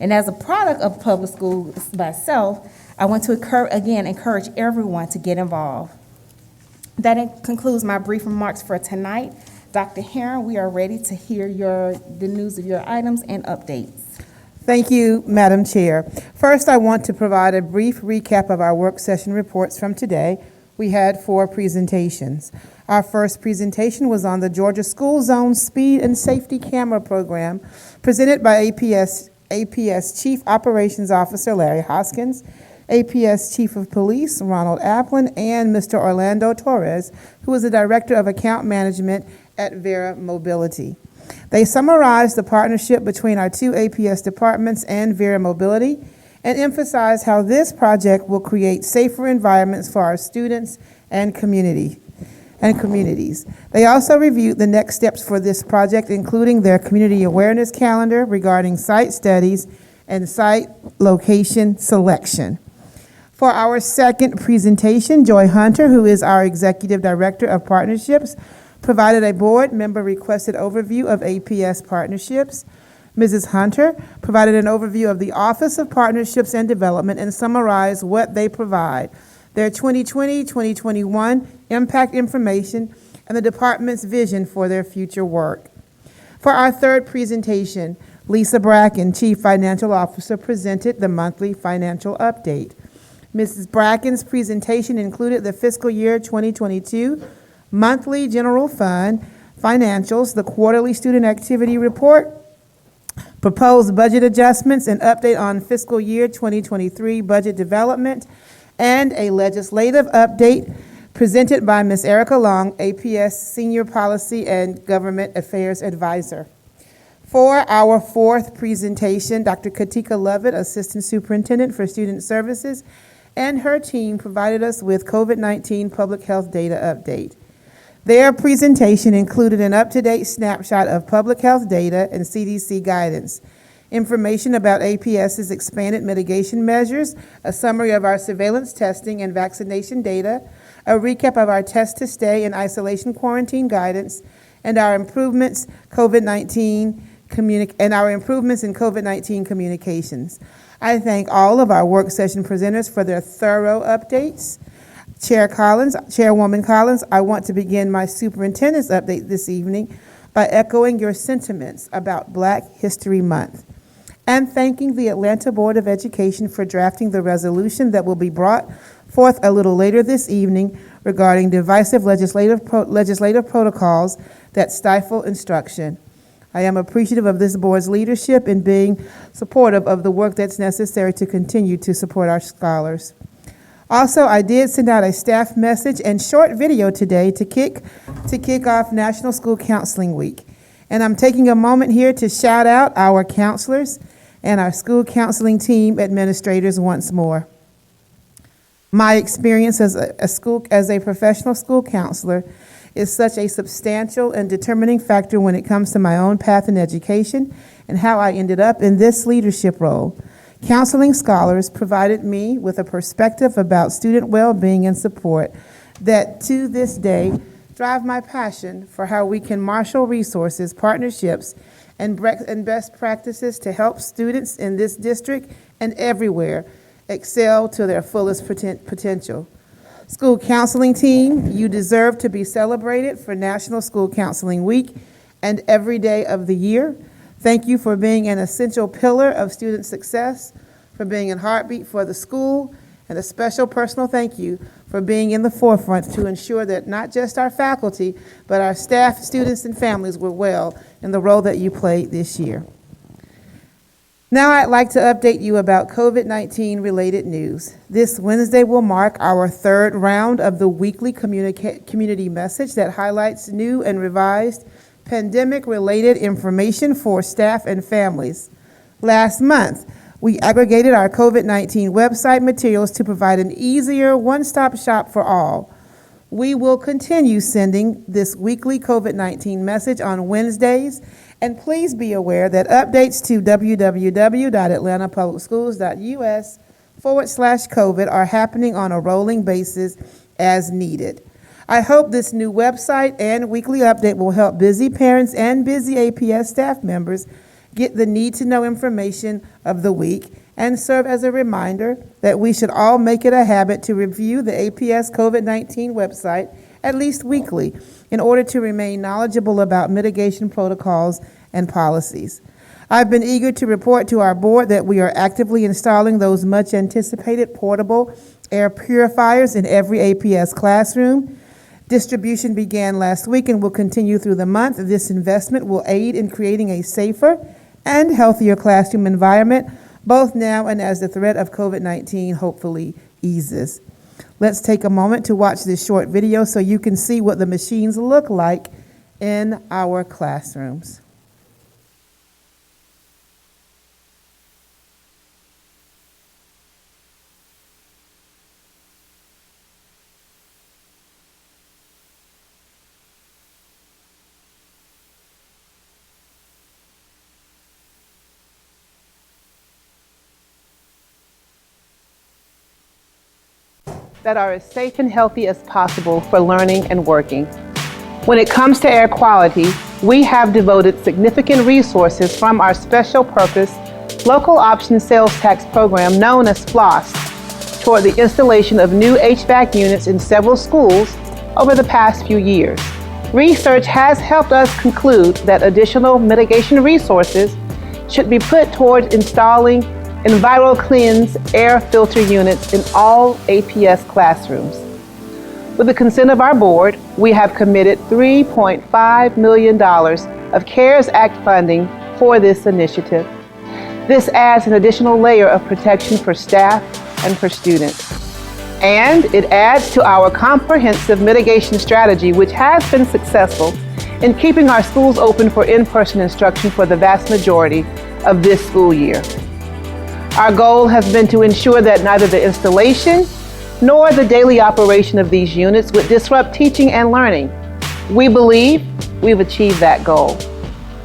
And as a product of public schools myself, I want to encourage everyone to get involved. That concludes my brief remarks for tonight. Dr. Herron, we are ready to hear the news of your items and updates. Thank you, Madam Chair. First, I want to provide a brief recap of our work session reports from today. We had 4 presentations. Our first presentation was on the Georgia School Zone Speed and Safety Camera Program, presented by APS Chief Operations Officer Larry Hoskins, APS Chief of Police Ronald Applin, and Mr. Orlando Torres, who is the Director of Account Management at Vera Mobility. They summarize the partnership between our two APS departments and Vera Mobility and emphasize how this project will create safer environments for our students and communities. They also reviewed the next steps for this project, including their community awareness calendar regarding site studies and site location selection. For our second presentation, Joy Hunter, who is our Executive Director of Partnerships, provided a board member requested overview of APS partnerships. Mrs. Hunter provided an overview of the Office of Partnerships and Development and summarized what they provide, their 2020-2021 impact information, and the department's vision for their future work. For our third presentation, Lisa Bracken, Chief Financial Officer, presented the monthly financial update. Mrs. Bracken's presentation included the fiscal year 2022 monthly general fund financials, the quarterly student activity report, proposed budget adjustments, an update on fiscal year 2023 budget development, and a legislative update presented by Ms. Erica Long, APS Senior Policy and Government Affairs Advisor. For our fourth presentation, Dr. Katika Lovett, Assistant Superintendent for Student Services, and her team provided us with COVID-19 public health data update. Their presentation included an up-to-date snapshot of public health data and CDC guidance, information about APS's expanded mitigation measures, a summary of our surveillance testing and vaccination data, a recap of our test-to-stay and isolation quarantine guidance, and our improvements in COVID-19 communications. I thank all of our work session presenters for their thorough updates. Chairwoman Collins, I want to begin my superintendent's update this evening by echoing your sentiments about Black History Month and thanking the Atlanta Board of Education for drafting the resolution that will be brought forth a little later this evening regarding divisive legislative protocols that stifle instruction. I am appreciative of this board's leadership in being supportive of the work that's necessary to continue to support our scholars. Also, I did send out a staff message and short video today to kick off National School Counseling Week. And I'm taking a moment here to shout out our counselors and our school counseling team administrators once more. My experience as a professional school counselor is such a substantial and determining factor when it comes to my own path in education and how I ended up in this leadership role. Counseling scholars provided me with a perspective about student well-being and support that to this day drive my passion for how we can marshal resources, partnerships, and best practices to help students in this district and everywhere excel to their fullest potential. School counseling team, you deserve to be celebrated for National School Counseling Week and every day of the year. Thank you for being an essential pillar of student success, for being a heartbeat for the school, and a special personal thank you for being in the forefront to ensure that not just our faculty, but our staff, students, and families were well in the role that you played this year. Now I'd like to update you about COVID-19 related news. This Wednesday will mark our third round of the weekly community message that highlights new and revised pandemic-related information for staff and families. Last month, we aggregated our COVID-19 website materials to provide an easier one-stop shop for all. We will continue sending this weekly COVID-19 message on Wednesdays, and please be aware that updates to www.atlantapublicschools.us/COVID are happening on a rolling basis as needed. I hope this new website and weekly update will help busy parents and busy APS staff members get the need-to-know information of the week and serve as a reminder that we should all make it a habit to review the APS COVID-19 website at least weekly in order to remain knowledgeable about mitigation protocols and policies. I've been eager to report to our board that we are actively installing those much-anticipated portable air purifiers in every APS classroom. Distribution began last week and will continue through the month. This investment will aid in creating a safer and healthier classroom environment, both now and as the threat of COVID-19 hopefully eases. Let's take a moment to watch this short video so you can see what the machines look like in our classrooms. that are as safe and healthy as possible for learning and working. When it comes to air quality, we have devoted significant resources from our special purpose local option sales tax program known as SPLOST toward the installation of new HVAC units in several schools over the past few years. Research has helped us conclude that additional mitigation resources should be put toward installing EnviroClean's air filter units in all APS classrooms. With the consent of our board, we have committed $3.5 million of CARES Act funding for this initiative. This adds an additional layer of protection for staff and for students. And it adds to our comprehensive mitigation strategy, which has been successful in keeping our schools open for in-person instruction for the vast majority of this school year. Our goal has been to ensure that neither the installation nor the daily operation of these units would disrupt teaching and learning. We believe we've achieved that goal.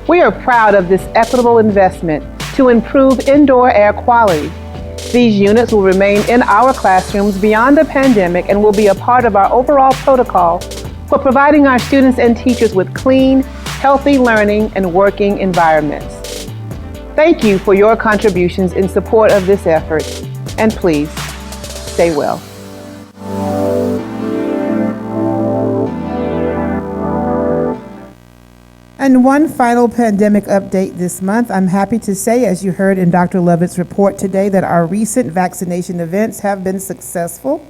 We are proud of this equitable investment to improve indoor air quality. These units will remain in our classrooms beyond the pandemic and will be a part of our overall protocol for providing our students and teachers with clean, healthy learning and working environments. Thank you for your contributions in support of this effort, and please, stay well. And one final pandemic update this month. I'm happy to say, as you heard in Dr. Lovett's report today, that our recent vaccination events have been successful.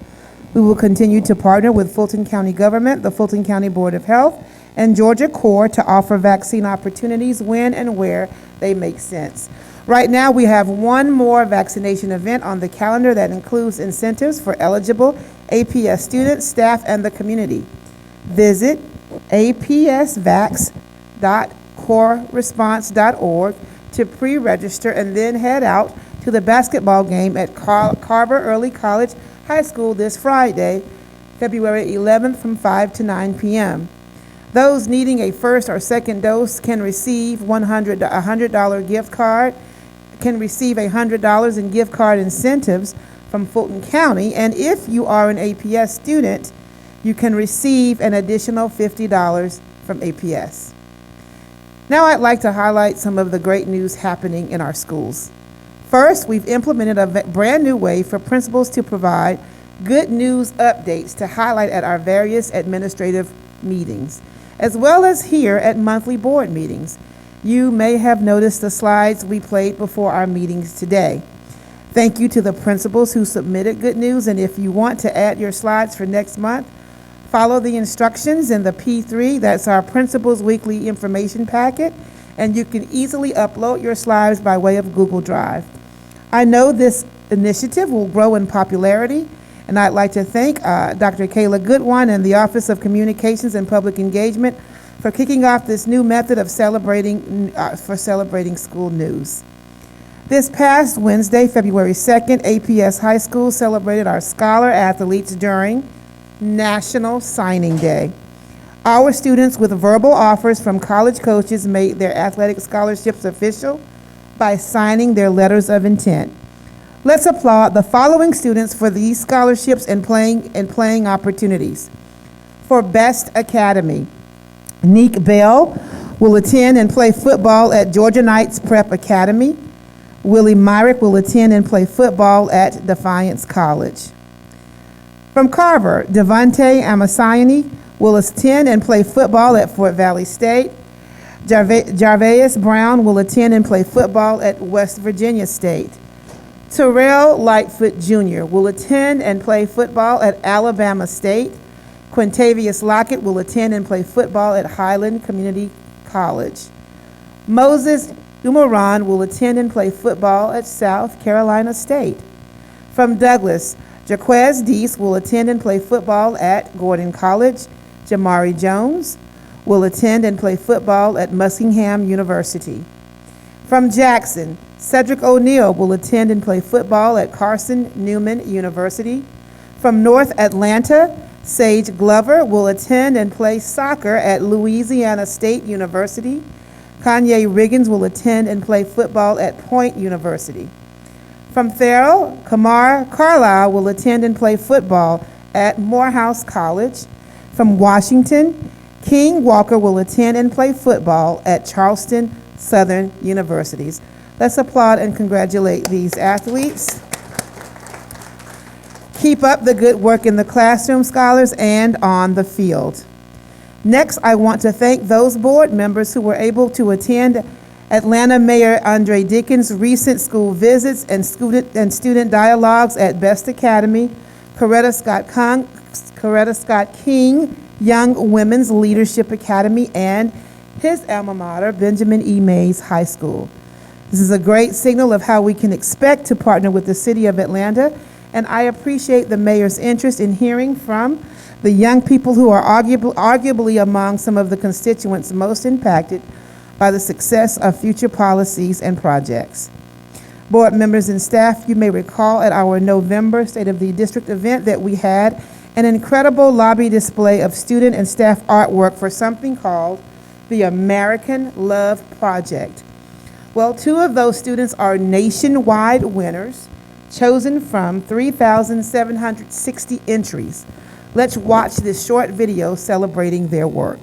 We will continue to partner with Fulton County Government, the Fulton County Board of Health, and Georgia Corps to offer vaccine opportunities when and where they make sense. Right now, we have one more vaccination event on the calendar that includes incentives for eligible APS students, staff, and the community. Visit apsvax.corresponse.org to pre-register and then head out to the basketball game at Carver Early College High School this Friday, February 11th from 5 to 9 p.m. Those needing a first or second dose can receive $100 gift card, can receive $100 in gift card incentives from Fulton County, and if you are an APS student, you can receive an additional $50 from APS. Now I'd like to highlight some of the great news happening in our schools. First, we've implemented a brand new way for principals to provide good news updates to highlight at our various administrative meetings, as well as here at monthly board meetings. You may have noticed the slides we played before our meetings today. Thank you to the principals who submitted good news, and if you want to add your slides for next month, follow the instructions in the P3, that's our Principals Weekly Information Packet, and you can easily upload your slides by way of Google Drive. I know this initiative will grow in popularity, and I'd like to thank Dr. Kayla Goodwin and the Office of Communications and Public Engagement for kicking off this new method of celebrating school news. This past Wednesday, February 2nd, APS High School celebrated our scholar athletes during National Signing Day. Our students with verbal offers from college coaches made their athletic scholarships official by signing their letters of intent. Let's applaud the following students for these scholarships and playing opportunities. For Best Academy, Neek Bell will attend and play football at Georgia Knights Prep Academy. Willie Myrick will attend and play football at Defiance College. From Carver, Devontae Amasayani will attend and play football at Fort Valley State. Jarvaeus Brown will attend and play football at West Virginia State. Terrell Lightfoot Jr. will attend and play football at Alabama State. Quintavious Lockett will attend and play football at Highland Community College. Moses Umaran will attend and play football at South Carolina State. From Douglas, Jaquez Deese will attend and play football at Gordon College. Jamari Jones will attend and play football at Muskingum University. From Jackson, Cedric O'Neill will attend and play football at Carson Newman University. From North Atlanta, Sage Glover will attend and play soccer at Louisiana State University. Kanye Riggins will attend and play football at Point University. From Farrell, Kamar Carlisle will attend and play football at Morehouse College. From Washington, King Walker will attend and play football at Charleston Southern Universities. Let's applaud and congratulate these athletes. Keep up the good work in the classroom, scholars, and on the field. Next, I want to thank those board members who were able to attend Atlanta Mayor Andre Dickens' recent school visits and student dialogues at Best Academy, Coretta Scott King Young Women's Leadership Academy, and his alma mater, Benjamin E. Mays High School. This is a great signal of how we can expect to partner with the City of Atlanta, and I appreciate the mayor's interest in hearing from the young people who are arguably among some of the constituents most impacted by the success of future policies and projects. Board members and staff, you may recall at our November State of the District event that we had an incredible lobby display of student and staff artwork for something called the American Love Project. Well, 2 of those students are nationwide winners, chosen from 3,760 entries. Let's watch this short video celebrating their work.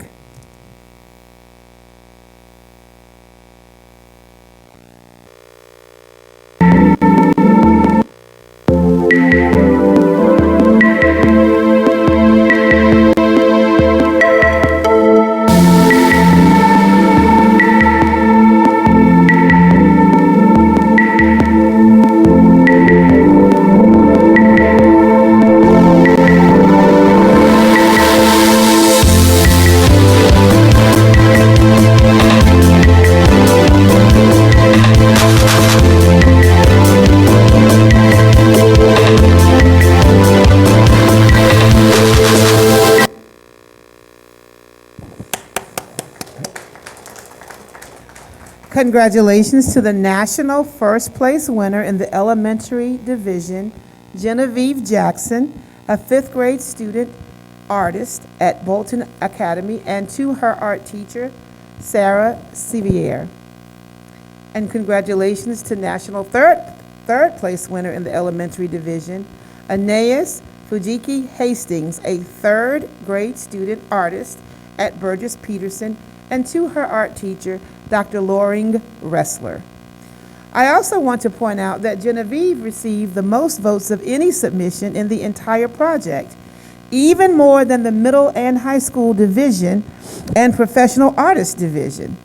Congratulations to the national first place winner in the elementary division, Genevieve Jackson, a 5th grade student artist at Bolton Academy, and to her art teacher, Sarah Sevier. And congratulations to national third place winner in the elementary division, Aeneas Fujiki Hastings, a 3rd grade student artist at Burgess Peterson, and to her art teacher, Dr. Loring Ressler. I also want to point out that Genevieve received the most votes of any submission in the entire project, even more than the middle and high school division and professional artist division.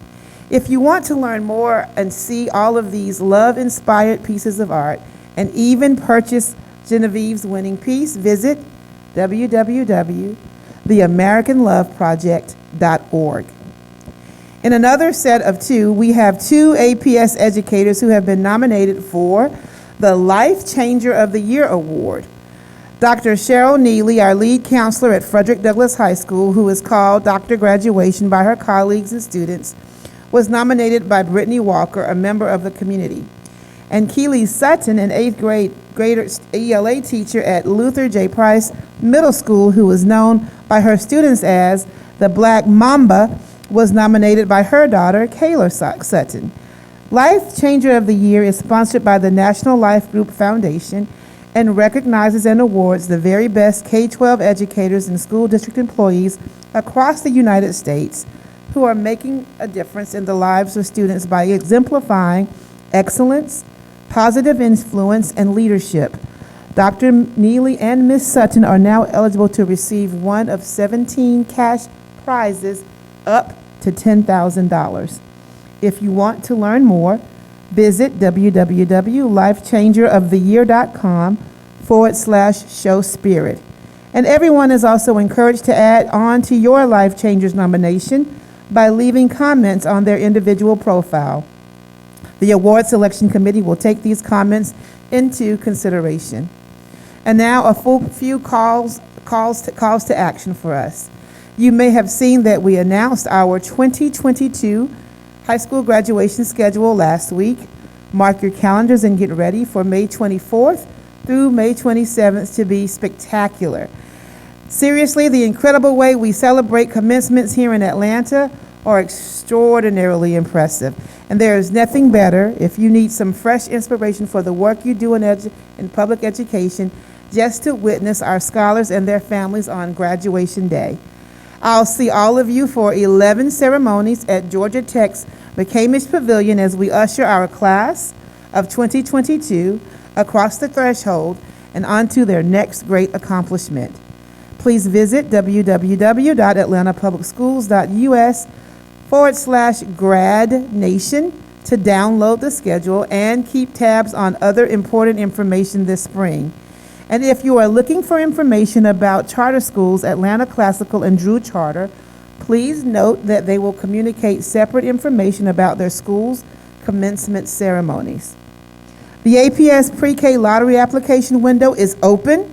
If you want to learn more and see all of these love-inspired pieces of art and even purchase Genevieve's winning piece, visit www.theamericanloveproject.org. In another set of 2, we have 2 APS educators who have been nominated for the Life Changer of the Year Award. Dr. Cheryl Neely, our lead counselor at Frederick Douglass High School, who is called Dr. Graduation by her colleagues and students, was nominated by Brittany Walker, a member of the community. And Keely Sutton, an 8th grader ELA teacher at Luther J. Price Middle School, who is known by her students as the Black Mamba, was nominated by her daughter, Kayla Sutton. Life Changer of the Year is sponsored by the National Life Group Foundation and recognizes and awards the very best K-12 educators and school district employees across the United States who are making a difference in the lives of students by exemplifying excellence, positive influence, and leadership. Dr. Neely and Ms. Sutton are now eligible to receive one of 17 cash prizes up to $10,000. If you want to learn more, visit www.lifechangeroftheyear.com/show spirit. And everyone is also encouraged to add on to your Life Changers nomination by leaving comments on their individual profile. The award selection committee will take these comments into consideration. And now a few calls to action for us. You may have seen that we announced our 2022 high school graduation schedule last week. Mark your calendars and get ready for May 24th through May 27th to be spectacular. Seriously, the incredible way we celebrate commencements here in Atlanta are extraordinarily impressive. And there is nothing better if you need some fresh inspiration for the work you do in public education just to witness our scholars and their families on graduation day. I'll see all of you for 11 ceremonies at Georgia Tech's McCamish Pavilion as we usher our class of 2022 across the threshold and onto their next great accomplishment. Please visit www.atlantapublicsschools.us/GradNation to download the schedule and keep tabs on other important information this spring. And if you are looking for information about charter schools, Atlanta Classical and Drew Charter, please note that they will communicate separate information about their schools' commencement ceremonies. The APS Pre-K lottery application window is open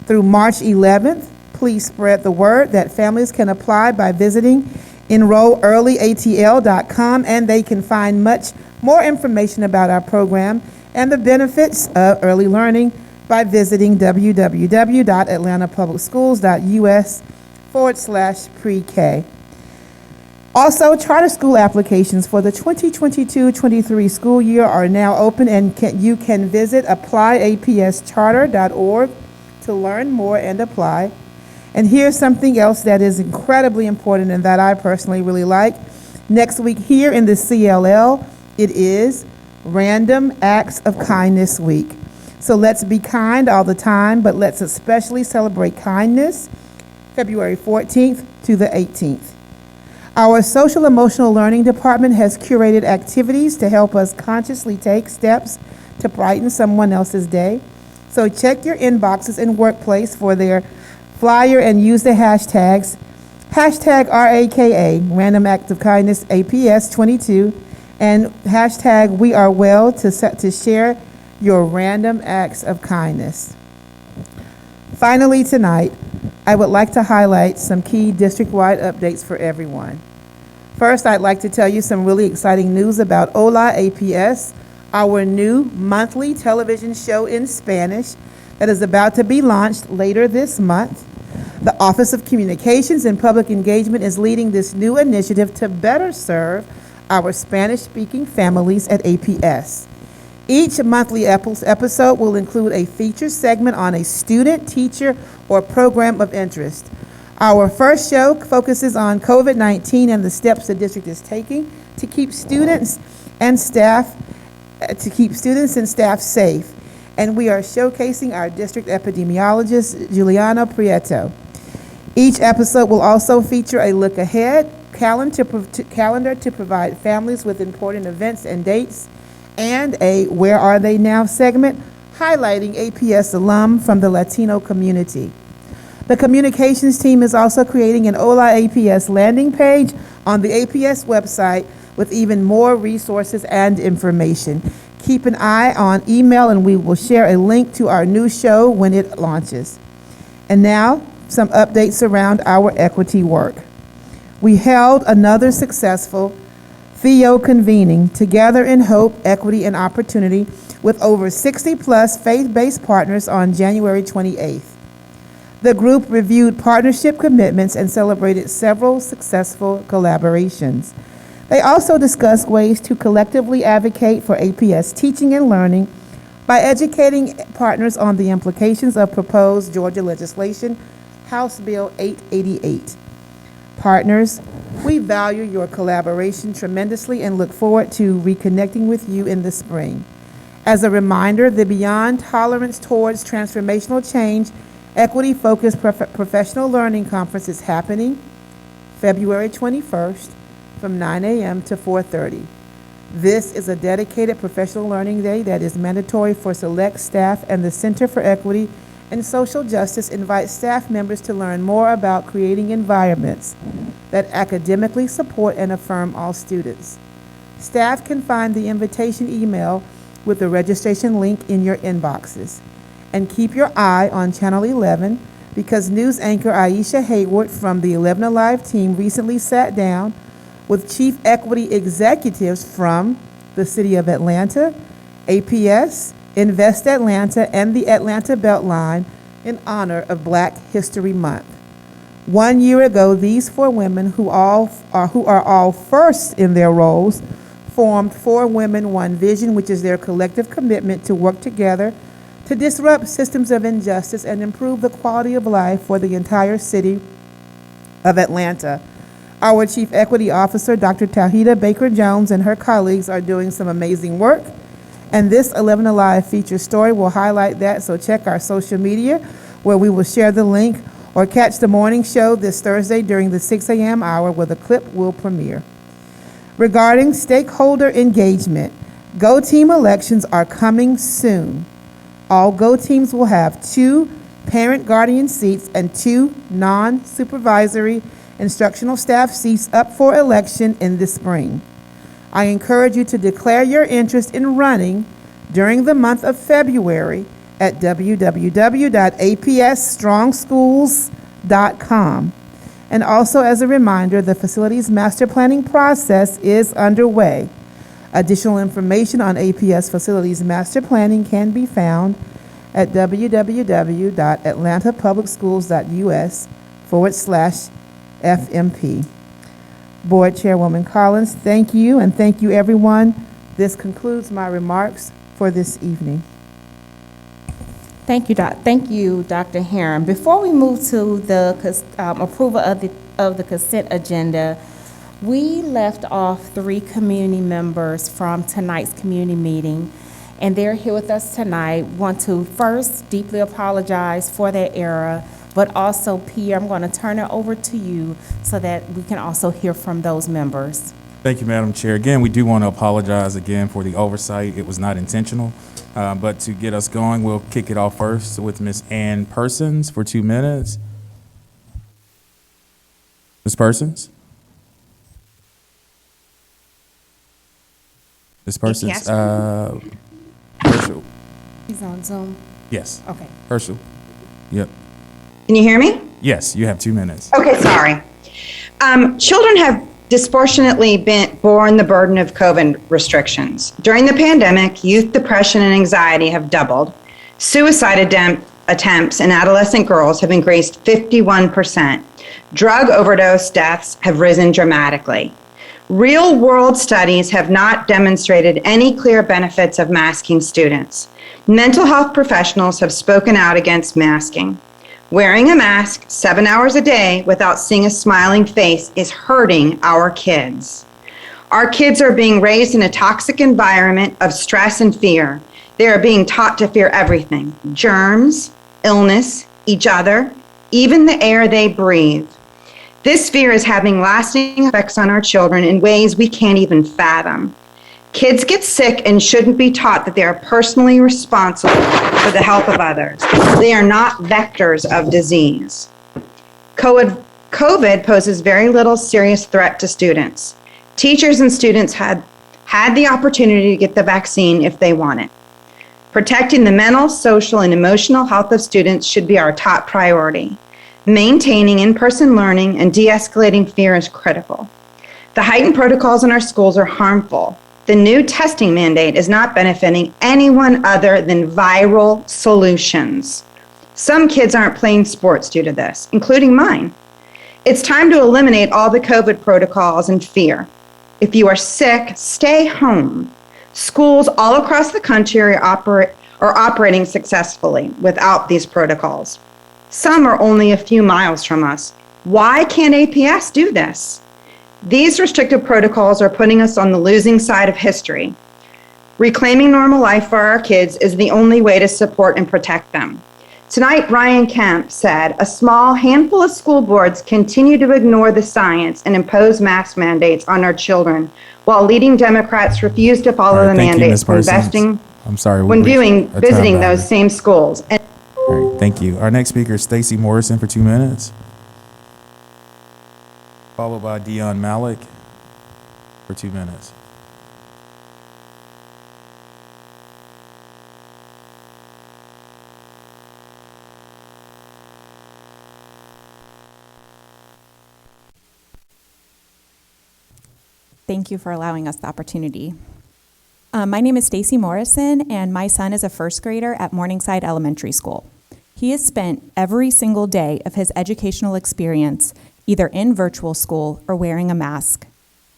through March 11th. Please spread the word that families can apply by visiting enrollearlyatl.com, and they can find much more information about our program and the benefits of early learning by visiting www.atlantapublicsschools.us/pre-K. Also, charter school applications for the 2022-23 school year are now open, and you can visit applyapscharter.org to learn more and apply. And here's something else that is incredibly important and that I personally really like. Next week here in the CLL, it is Random Acts of Kindness Week. So let's be kind all the time, but let's especially celebrate kindness, February 14th to the 18th. Our Social Emotional Learning Department has curated activities to help us consciously take steps to brighten someone else's day. So check your inboxes and workplace for their flyer and use the hashtags, hashtag RAKA, Random Act of Kindness APS 22, and hashtag We Are Well to share your random acts of kindness. Finally tonight, I would like to highlight some key district-wide updates for everyone. First, I'd like to tell you some really exciting news about Hola APS, our new monthly television show in Spanish that is about to be launched later this month. The Office of Communications and Public Engagement is leading this new initiative to better serve our Spanish-speaking families at APS. Each monthly episode will include a feature segment on a student, teacher, or program of interest. Our first show focuses on COVID-19 and the steps the district is taking to keep students and staff safe. And we are showcasing our district epidemiologist, Juliana Prieto. Each episode will also feature a look ahead calendar to provide families with important events and dates, and a Where Are They Now segment highlighting APS alum from the Latino community. The communications team is also creating an Hola APS landing page on the APS website with even more resources and information. Keep an eye on email and we will share a link to our new show when it launches. And now, some updates around our equity work. We held another successful Theo convening, Together in Hope, Equity, and Opportunity, with over 60-plus faith-based partners on January 28th. The group reviewed partnership commitments and celebrated several successful collaborations. They also discussed ways to collectively advocate for APS teaching and learning by educating partners on the implications of proposed Georgia legislation, House Bill 888. Partners, we value your collaboration tremendously and look forward to reconnecting with you in the spring. As a reminder, the Beyond Tolerance Towards Transformational Change Equity-Focused Professional Learning Conference is happening February 21st from 9 a.m. to 4:30. This is a dedicated professional learning day that is mandatory for select staff, and the Center for Equity and Social Justice invites staff members to learn more about creating environments that academically support and affirm all students. Staff can find the invitation email with the registration link in your inboxes. And keep your eye on Channel 11 because news anchor Aisha Hayward from the 11 Alive team recently sat down with chief equity executives from the City of Atlanta, APS, Invest Atlanta, and the Atlanta Beltline in honor of Black History Month. 1 year ago, these four women who are all first in their roles formed 4 Women, One Vision, which is their collective commitment to work together to to disrupt systems of injustice and improve the quality of life for the entire city of Atlanta. Our Chief Equity Officer, Dr. Tahita Baker-Jones, and her colleagues are doing some amazing work, and this 11 Alive feature story will highlight that, so check our social media where we will share the link, or catch the morning show this Thursday during the 6 a.m. hour where the clip will premiere. Regarding stakeholder engagement, Go Team elections are coming soon. All Go Teams will have 2 parent-guardian seats and 2 non-supervisory instructional staff seats up for election in the spring. I encourage you to declare your interest in running during the month of February at www.apssstrongschools.com. And also, as a reminder, the facilities master planning process is underway. Additional information on APS facilities master planning can be found at www.atlantapublicsschools.us/FMP. Board Chairwoman Collins, thank you, and thank you, everyone. This concludes my remarks for this evening. Thank you, Dr. Herron. Before we move to the approval of the consent agenda, we left off 3 community members from tonight's community meeting, and they're here with us tonight. Want to first deeply apologize for their error, but also, Pierre, I'm going to turn it over to you so that we can also hear from those members. Thank you, Madam Chair. Again, we do want to apologize again for the oversight. It was not intentional. But to get us going, we'll kick it off first with Ms. Ann Persons for 2 minutes. Ms. Persons? Ms. Persons, Herschel. He's on Zoom. Yes. Okay. Herschel. Yep. Can you hear me? Yes, you have 2 minutes. Okay, sorry. Children have disproportionately borne the burden of COVID restrictions. During the pandemic, youth depression and anxiety have doubled. Suicide attempts in adolescent girls have increased 51%. Drug overdose deaths have risen dramatically. Real-world studies have not demonstrated any clear benefits of masking students. Mental health professionals have spoken out against masking. Wearing a mask 7 hours a day without seeing a smiling face is hurting our kids. Our kids are being raised in a toxic environment of stress and fear. They are being taught to fear everything: germs, illness, each other, even the air they breathe. This fear is having lasting effects on our children in ways we can't even fathom. Kids get sick and shouldn't be taught that they are personally responsible for the health of others. They are not vectors of disease. COVID poses very little serious threat to students. Teachers and students had the opportunity to get the vaccine if they want it. Protecting the mental, social, and emotional health of students should be our top priority. Maintaining in-person learning and de-escalating fear is critical. The heightened protocols in our schools are harmful. The new testing mandate is not benefiting anyone other than viral solutions. Some kids aren't playing sports due to this, including mine. It's time to eliminate all the COVID protocols and fear. If you are sick, stay home. Schools all across the country are operating successfully without these protocols. Some are only a few miles from us. Why can't APS do this? These restrictive protocols are putting us on the losing side of history. Reclaiming normal life for our kids is the only way to support and protect them. Tonight, Ryan Kemp said a small handful of school boards continue to ignore the science and impose mask mandates on our children, while leading Democrats refuse to follow the mandates when visiting those same schools. All right, thank you. Our next speaker is Stacey Morrison for 2 minutes, followed by Dion Malik for 2 minutes. Thank you for allowing us the opportunity. My name is Stacey Morrison, and my son is a first grader at Morningside Elementary School. He has spent every single day of his educational experience either in virtual school or wearing a mask.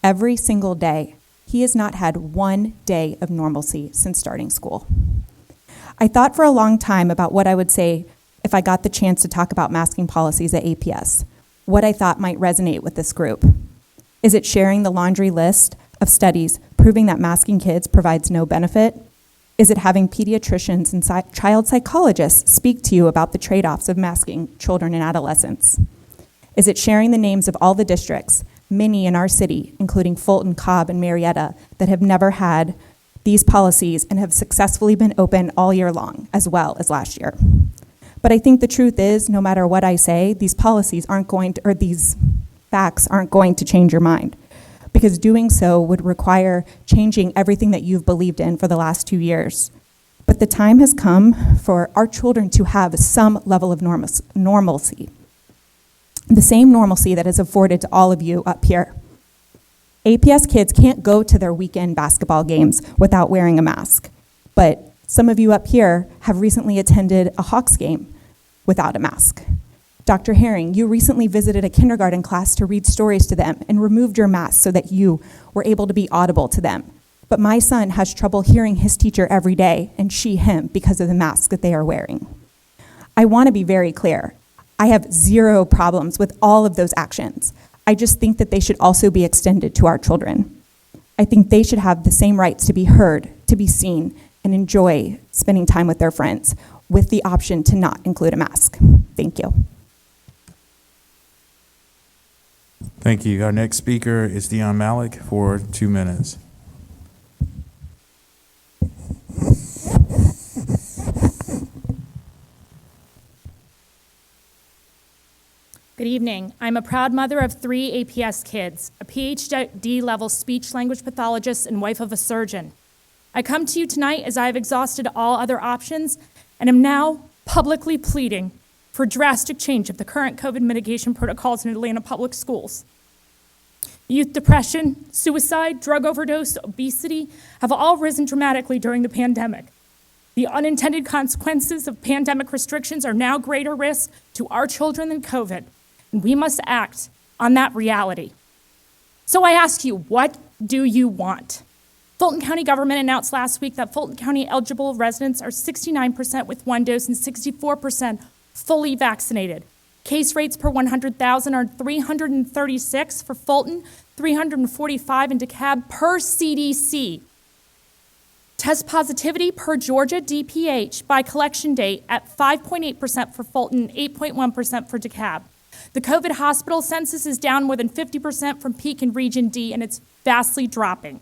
Every single day. He has not had 1 day of normalcy since starting school. I thought for a long time about what I would say if I got the chance to talk about masking policies at APS, what I thought might resonate with this group. Is it sharing the laundry list of studies proving that masking kids provides no benefit? Is it having pediatricians and child psychologists speak to you about the trade-offs of masking children and adolescents? Is it sharing the names of all the districts, many in our city, including Fulton, Cobb, and Marietta, that have never had these policies and have successfully been open all year long, as well as last year? But I think the truth is, no matter what I say, these policies aren't going to, or these facts aren't going to change your mind, because doing so would require changing everything that you've believed in for the last 2 years. But the time has come for our children to have some level of normalcy, the same normalcy that is afforded to all of you up here. APS kids can't go to their weekend basketball games without wearing a mask, but some of you up here have recently attended a Hawks game without a mask. Dr. Herring, you recently visited a kindergarten class to read stories to them and removed your mask so that you were able to be audible to them. But my son has trouble hearing his teacher every day, and she him, because of the mask that they are wearing. I want to be very clear. I have zero problems with all of those actions. I just think that they should also be extended to our children. I think they should have the same rights to be heard, to be seen, and enjoy spending time with their friends, with the option to not include a mask. Thank you. Thank you. Our next speaker is Dion Malik for 2 minutes. Good evening. I'm a proud mother of 3 APS kids, a PhD-level speech-language pathologist and wife of a surgeon. I come to you tonight as I have exhausted all other options and am now publicly pleading for drastic change of the current COVID mitigation protocols in Atlanta public schools. Youth depression, suicide, drug overdose, obesity have all risen dramatically during the pandemic. The unintended consequences of pandemic restrictions are now greater risk to our children than COVID, and we must act on that reality. So I ask you, what do you want? Fulton County government announced last week that Fulton County eligible residents are 69% with 1 dose and 64% fully vaccinated. Case rates per 100,000 are 336 for Fulton, 345 in DeKalb per CDC. Test positivity per Georgia DPH by collection date at 5.8% for Fulton, 8.1% for DeKalb. The COVID hospital census is down more than 50% from peak in Region D, and it's vastly dropping.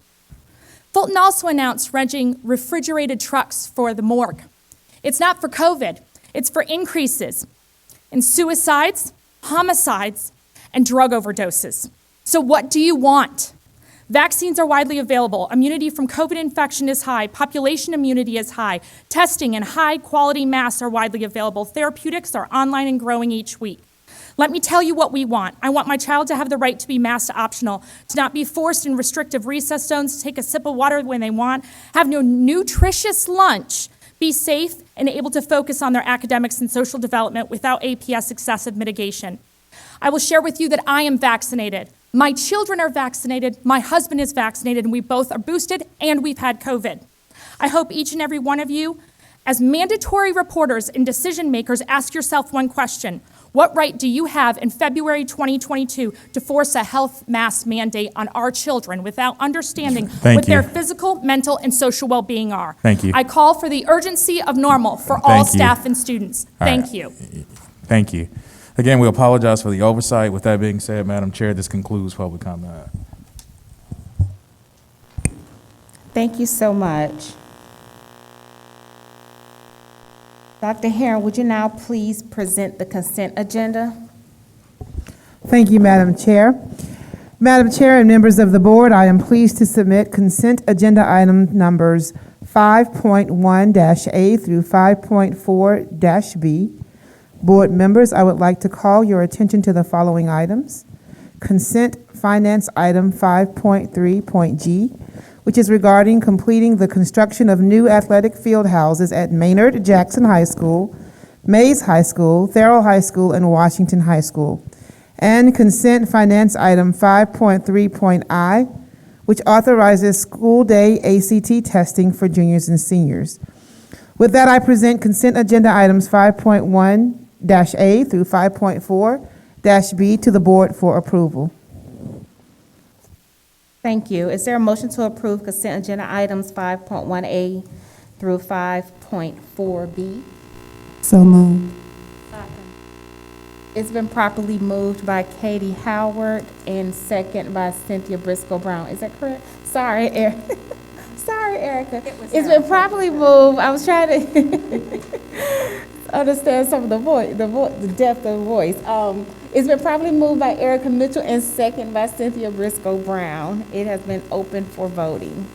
Fulton also announced renting refrigerated trucks for the morgue. It's not for COVID, it's for increases in suicides, homicides, and drug overdoses. So what do you want? Vaccines are widely available. Immunity from COVID infection is high. Population immunity is high. Testing and high-quality masks are widely available. Therapeutics are online and growing each week. Let me tell you what we want. I want my child to have the right to be masked optional, to not be forced in restrictive recess zones, to take a sip of water when they want, have no nutritious lunch, be safe and able to focus on their academics and social development without APS excessive mitigation. I will share with you that I am vaccinated. My children are vaccinated, my husband is vaccinated, and we both are boosted, and we've had COVID. I hope each and every one of you, as mandatory reporters and decision makers, ask yourself one question. What right do you have in February 2022 to force a health mask mandate on our children without understanding what their physical, mental, and social well-being are? Thank you. I call for the urgency of normal for all staff and students. Thank you. Thank you. Again, we apologize for the oversight. With that being said, Madam Chair, this concludes public comment. Thank you so much. Dr. Herron, would you now please present the consent agenda? Thank you, Madam Chair. Madam Chair and members of the board, I am pleased to submit consent agenda item numbers 5.1-A through 5.4-B. Board members, I would like to call your attention to the following items. Consent finance item 5.3.G, which is regarding completing the construction of new athletic field houses at Maynard Jackson High School, Mays High School, Farrell High School, and Washington High School. And consent finance item 5.3.I, which authorizes school day ACT testing for juniors and seniors. With that, I present consent agenda items 5.1-A through 5.4-B to the board for approval. Thank you. Is there a motion to approve consent agenda items 5.1A through 5.4B? So moved. It's been properly moved by Katie Howard and second by Cynthia Briscoe Brown. Is that correct? Sorry, Erica. Sorry, Erica. It's been properly moved. I was trying to understand some of the depth of the voice. It's been properly moved by Erica Mitchell and second by Cynthia Briscoe Brown. It has been open for voting.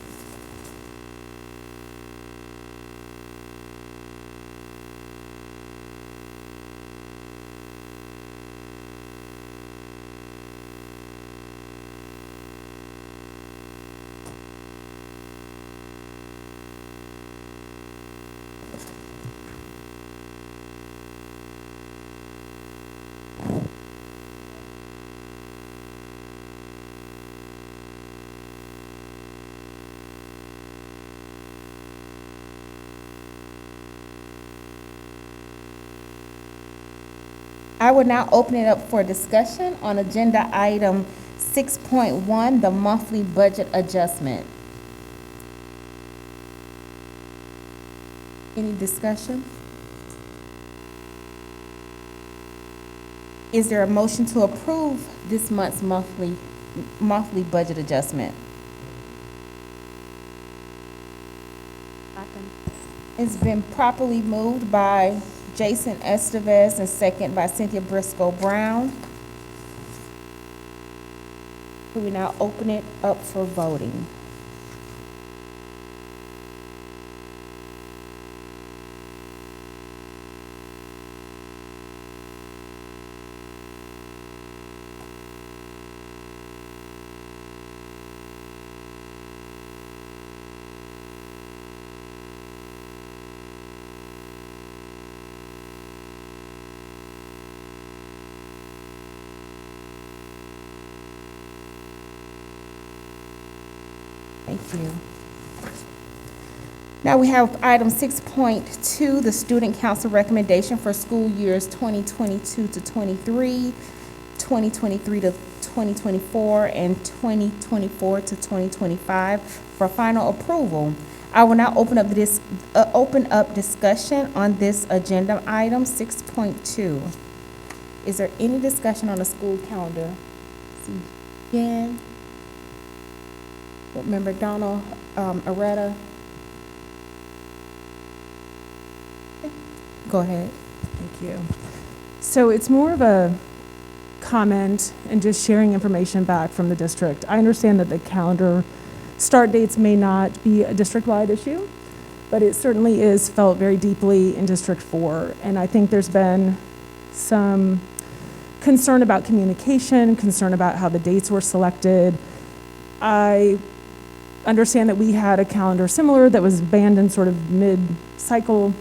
I will now open it up for discussion on agenda item 6.1, the monthly budget adjustment. Any discussion? Is there a motion to approve this month's monthly budget adjustment? It's been properly moved by Jason Estevez and second by Cynthia Briscoe Brown. We now open it up for voting. Thank you. Now we have item 6.2, the Student Council recommendation for school years 2022 to 23, 2023 to 2024, and 2024 to 2025 for final approval. I will now open up discussion on this agenda item 6.2. Is there any discussion on the school calendar? See Jen, Board Member Donald, Aretta. Go ahead. Thank you. So it's more of a comment and just sharing information back from the district. I understand that the calendar start dates may not be a district-wide issue, but it certainly is felt very deeply in District 4. And I think there's been some concern about communication, concern about how the dates were selected. I understand that we had a calendar similar that was abandoned sort of mid-cycle.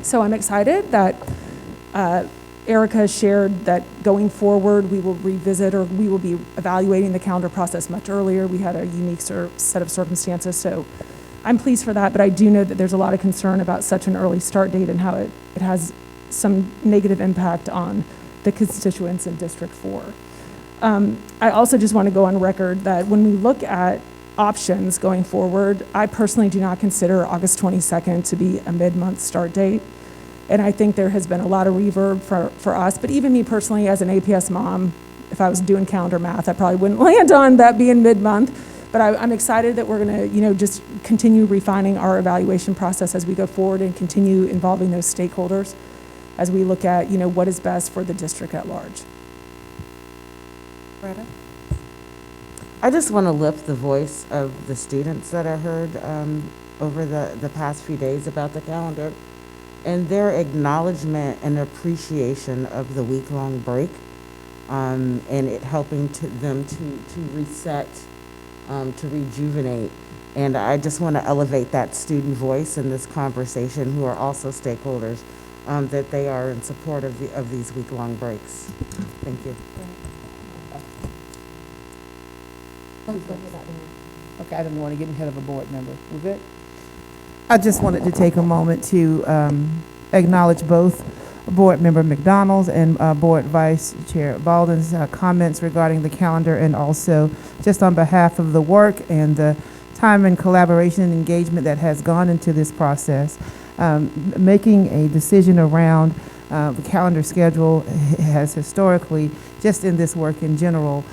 So I'm excited that Erica shared that going forward we will revisit, or we will be evaluating the calendar process much earlier. We had a unique set of circumstances, so I'm pleased for that, but I do know that there's a lot of concern about such an early start date and how it has some negative impact on the constituents in District 4. I also just want to go on record that when we look at options going forward, I personally do not consider August 22nd to be a mid-month start date. And I think there has been a lot of reverb for us, but even me personally as an APS mom, if I was doing calendar math, I probably wouldn't land on that being mid-month. But I'm excited that we're going to, just continue refining our evaluation process as we go forward and continue involving those stakeholders as we look at, what is best for the district at large. Greta? I just want to lift the voice of the students that I heard over the past few days about the calendar, and their acknowledgement and appreciation of the week-long break, and it helping them to reset, to rejuvenate. And I just want to elevate that student voice in this conversation, who are also stakeholders, that they are in support of these week-long breaks. Thank you. Okay, I didn't want to get ahead of a board member. We good? I just wanted to take a moment to acknowledge both Board Member McDonald's and Board Vice Chair Baldwin's comments regarding the calendar, and also just on behalf of the work and the time and collaboration and engagement that has gone into this process. Making a decision around the calendar schedule has historically, just in this work in general,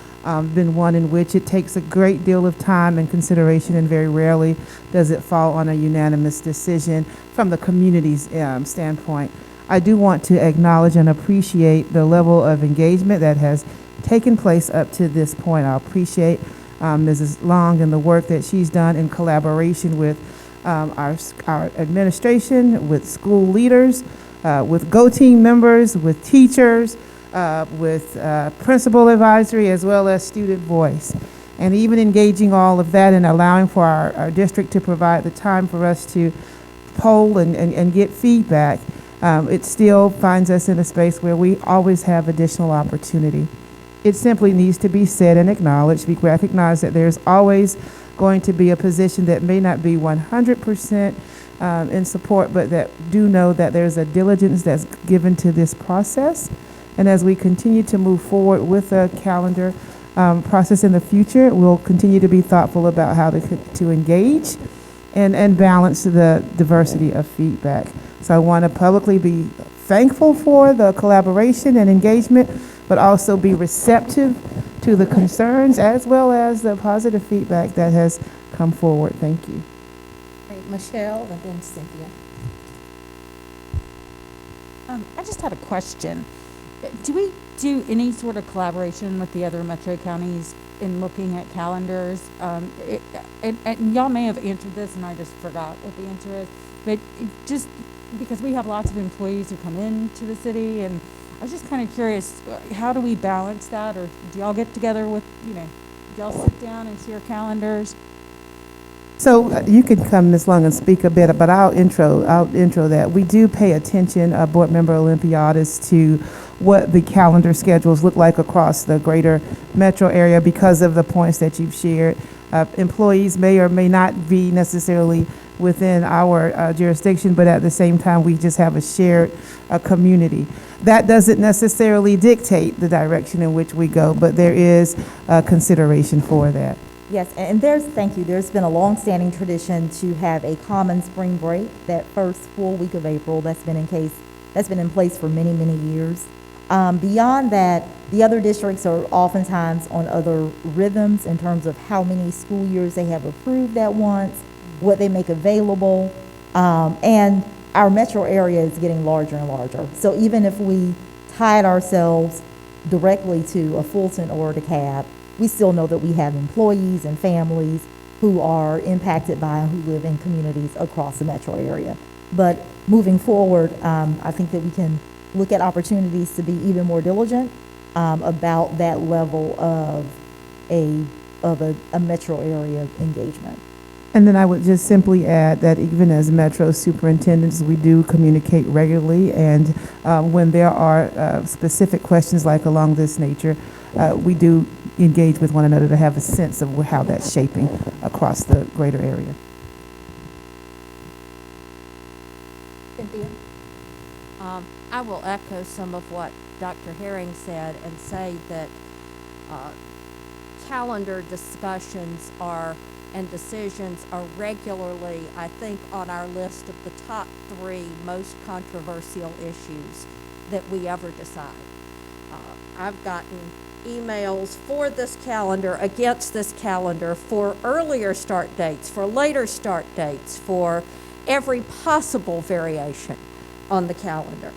been one in which it takes a great deal of time and consideration, and very rarely does it fall on a unanimous decision from the community's standpoint. I do want to acknowledge and appreciate the level of engagement that has taken place up to this point. I appreciate Mrs. Long and the work that she's done in collaboration with our administration, with school leaders, with Go Team members, with teachers, with principal advisory, as well as student voice. And even engaging all of that and allowing for our district to provide the time for us to poll and get feedback, it still finds us in a space where we always have additional opportunity. It simply needs to be said and acknowledged. We recognize that there's always going to be a position that may not be 100% in support, but that do know that there's a diligence that's given to this process. And as we continue to move forward with a calendar process in the future, we'll continue to be thoughtful about how to engage and balance the diversity of feedback. So I want to publicly be thankful for the collaboration and engagement, but also be receptive to the concerns as well as the positive feedback that has come forward. Thank you. Great. Michelle and then Cynthia. I just had a question. Do we do any sort of collaboration with the other metro counties in looking at calendars? And y'all may have answered this and I just forgot what the answer is, but just because we have lots of employees who come into the city, and I was just kind of curious, how do we balance that? Or do y'all get together with, do y'all sit down and share calendars? So you can come, Ms. Long, and speak a bit, but I'll intro that. We do pay attention, Board Member Olympiadis, to what the calendar schedules look like across the greater metro area because of the points that you've shared. Employees may or may not be necessarily within our jurisdiction, but at the same time, we just have a shared community. That doesn't necessarily dictate the direction in which we go, but there is consideration for that. Yes, and thank you. There's been a long-standing tradition to have a common spring break that first full week of April. That's been in place for many, many years. Beyond that, the other districts are oftentimes on other rhythms in terms of how many school years they have approved at once, what they make available, and our metro area is getting larger and larger. So even if we tied ourselves directly to a Fulton or a DeKalb, we still know that we have employees and families who are impacted by and who live in communities across the metro area. But moving forward, I think that we can look at opportunities to be even more diligent about that level of a metro area engagement. And then I would just simply add that even as Metro superintendents, we do communicate regularly, and when there are specific questions like along this nature, we do engage with one another to have a sense of how that's shaping across the greater area. Cynthia? I will echo some of what Dr. Herring said and say that calendar discussions and decisions are regularly, I think, on our list of the top 3 most controversial issues that we ever decide. I've gotten emails for this calendar, against this calendar, for earlier start dates, for later start dates, for every possible variation on the calendar.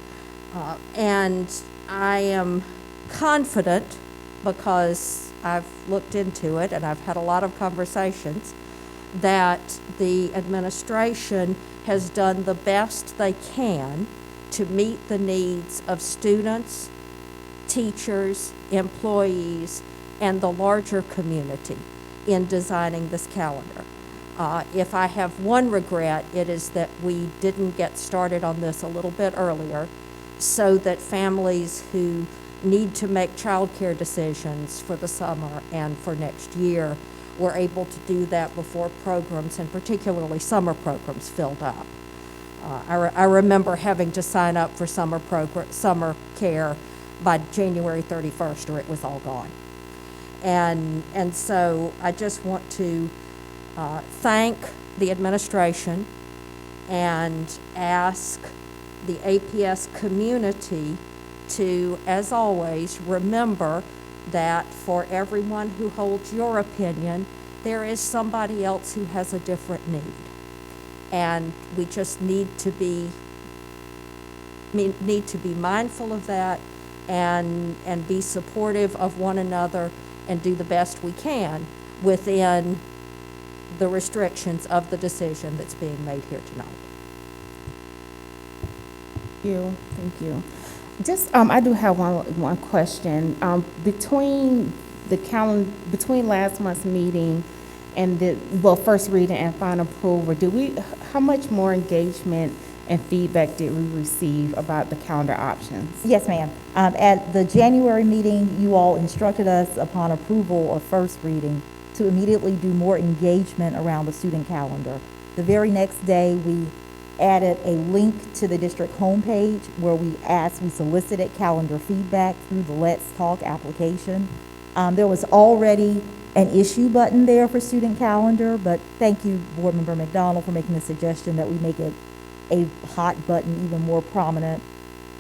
And I am confident, because I've looked into it and I've had a lot of conversations, that the administration has done the best they can to meet the needs of students, teachers, employees, and the larger community in designing this calendar. If I have one regret, it is that we didn't get started on this a little bit earlier, so that families who need to make childcare decisions for the summer and for next year were able to do that before programs, and particularly summer programs, filled up. I remember having to sign up for summer care by January 31st, or it was all gone. And so I just want to thank the administration and ask the APS community to, as always, remember that for everyone who holds your opinion, there is somebody else who has a different need. And we just need to be mindful of that and be supportive of one another and do the best we can within the restrictions of the decision that's being made here tonight. Thank you. Just, I do have one question. Between last month's meeting and first reading and final approval, how much more engagement and feedback did we receive about the calendar options? Yes, ma'am. At the January meeting, you all instructed us upon approval of first reading to immediately do more engagement around the student calendar. The very next day, we added a link to the district homepage where we solicited calendar feedback through the Let's Talk application. There was already an issue button there for student calendar, but thank you, Board Member McDonald, for making the suggestion that we make it a hot button, even more prominent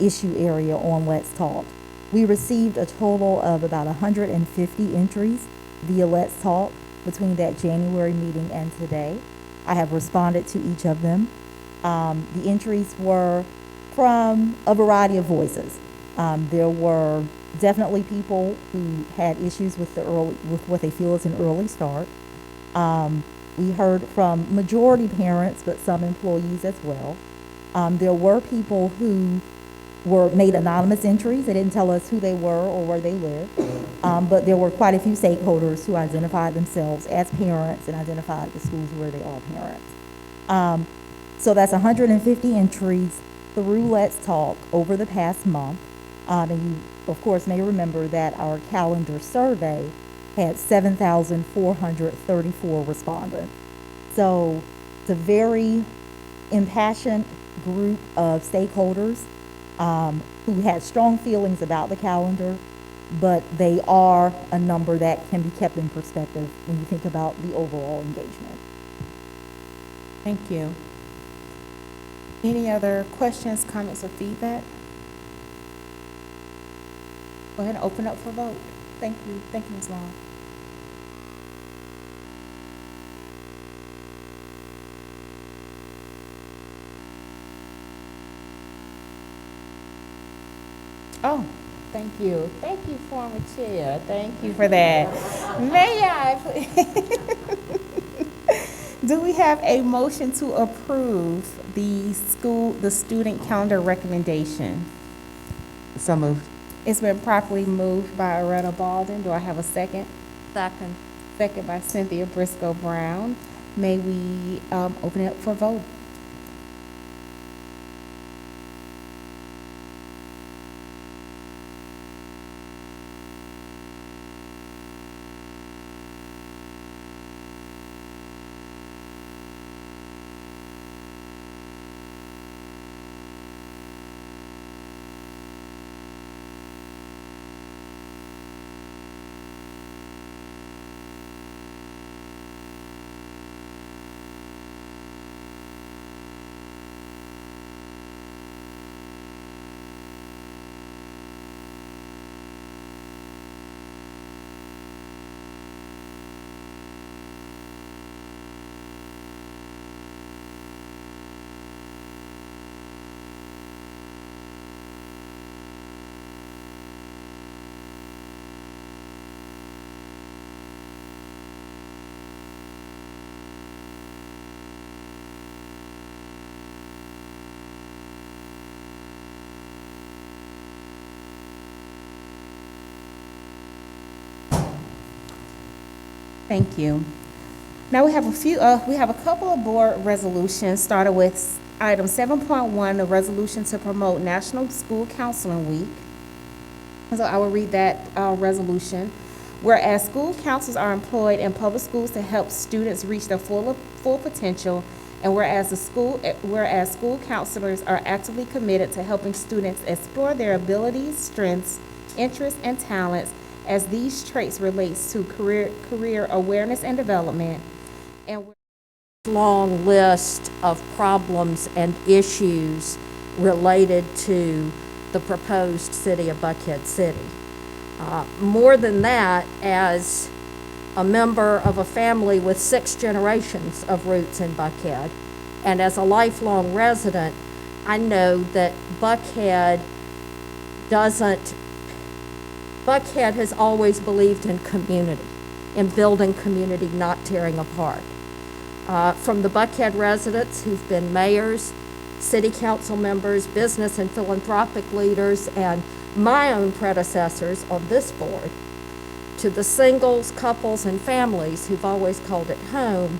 issue area on Let's Talk. We received a total of about 150 entries via Let's Talk between that January meeting and today. I have responded to each of them. The entries were from a variety of voices. There were definitely people who had issues with what they feel is an early start. We heard from majority parents, but some employees as well. There were people who made anonymous entries. They didn't tell us who they were or where they lived. But there were quite a few stakeholders who identified themselves as parents and identified the schools where they are parents. So that's 150 entries through Let's Talk over the past month. And you, of course, may remember that our calendar survey had 7,434 respondents. So it's a very impassioned group of stakeholders who had strong feelings about the calendar, but they are a number that can be kept in perspective when you think about the overall engagement. Thank you. Any other questions, comments, or feedback? Go ahead and open up for vote. Thank you. Thank you, Ms. Long. Oh, thank you. Thank you, former chair. Thank you for that. May I please? Do we have a motion to approve the student calendar recommendation? So moved. It's been properly moved by Aretta Baldwin. Do I have a second? Second. Second by Cynthia Briscoe Brown. May we open it up for vote? Thank you. Now we have a couple of board resolutions, starting with item 7.1, a resolution to promote National School Counseling Week. So I will read that resolution. Whereas school counselors are employed in public schools to help students reach their full potential, and whereas school counselors are actively committed to helping students explore their abilities, strengths, interests, and talents as these traits relates to career awareness and development. And long list of problems and issues related to the proposed city of Buckhead City. More than that, as a member of a family with 6 generations of roots in Buckhead, and as a lifelong resident, I know that Buckhead has always believed in community, in building community, not tearing apart. From the Buckhead residents who've been mayors, city council members, business and philanthropic leaders, and my own predecessors on this board, to the singles, couples, and families who've always called it home,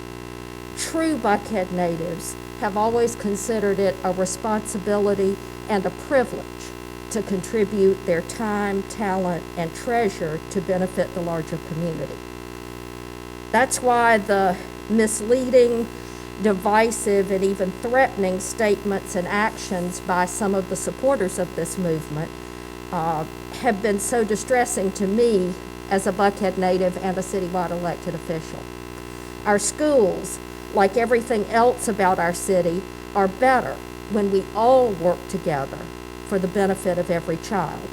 true Buckhead natives have always considered it a responsibility and a privilege to contribute their time, talent, and treasure to benefit the larger community. That's why the misleading, divisive, and even threatening statements and actions by some of the supporters of this movement have been so distressing to me as a Buckhead native and a citywide elected official. Our schools, like everything else about our city, are better when we all work together for the benefit of every child.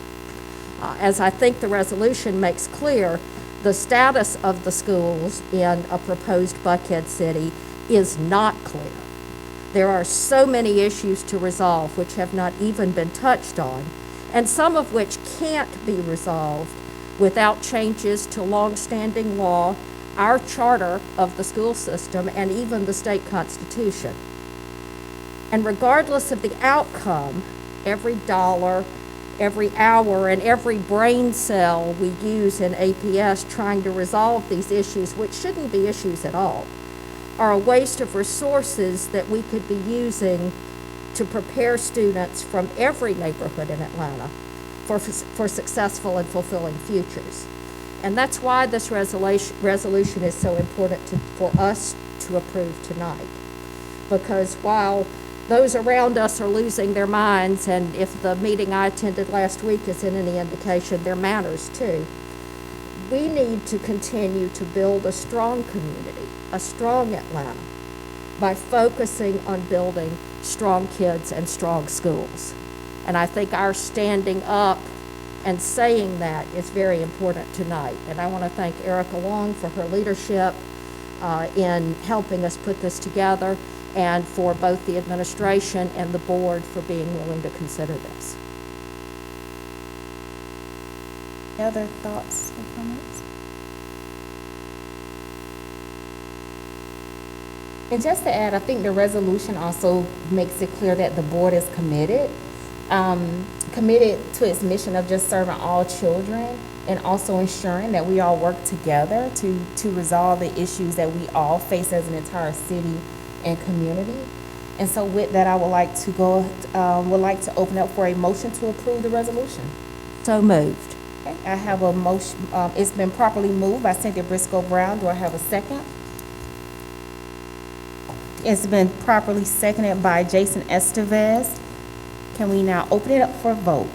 As I think the resolution makes clear, the status of the schools in a proposed Buckhead City is not clear. There are so many issues to resolve which have not even been touched on, and some of which can't be resolved without changes to longstanding law, our charter of the school system, and even the state constitution. And regardless of the outcome, every dollar, every hour, and every brain cell we use in APS trying to resolve these issues, which shouldn't be issues at all, are a waste of resources that we could be using to prepare students from every neighborhood in Atlanta for successful and fulfilling futures. And that's why this resolution is so important for us to approve tonight. Because while those around us are losing their minds, and if the meeting I attended last week is in any indication, their manners too, we need to continue to build a strong community, a strong Atlanta, by focusing on building strong kids and strong schools. And I think our standing up and saying that is very important tonight. And I want to thank Erica Long for her leadership in helping us put this together, and for both the administration and the board for being willing to consider this. Any other thoughts or comments? And just to add, I think the resolution also makes it clear that the board is committed to its mission of just serving all children, and also ensuring that we all work together to resolve the issues that we all face as an entire city and community. And so with that, I would like to open up for a motion to approve the resolution. So moved. Okay, I have a motion. It's been properly moved by Cynthia Briscoe Brown. Do I have a second? It's been properly seconded by Jason Estevez. Can we now open it up for a vote?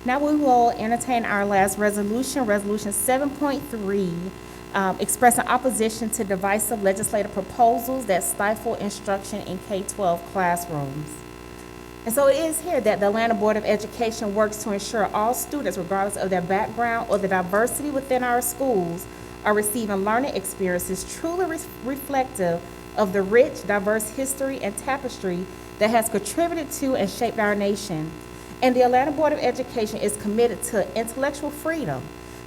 Now we will entertain our last resolution, Resolution 7.3, expressing opposition to divisive legislative proposals that stifle instruction in K-12 classrooms. And so it is here that the Atlanta Board of Education works to ensure all students, regardless of their background or the diversity within our schools, are receiving learning experiences truly reflective of the rich, diverse history and tapestry that has contributed to and shaped our nation. And the Atlanta Board of Education is committed to intellectual freedom,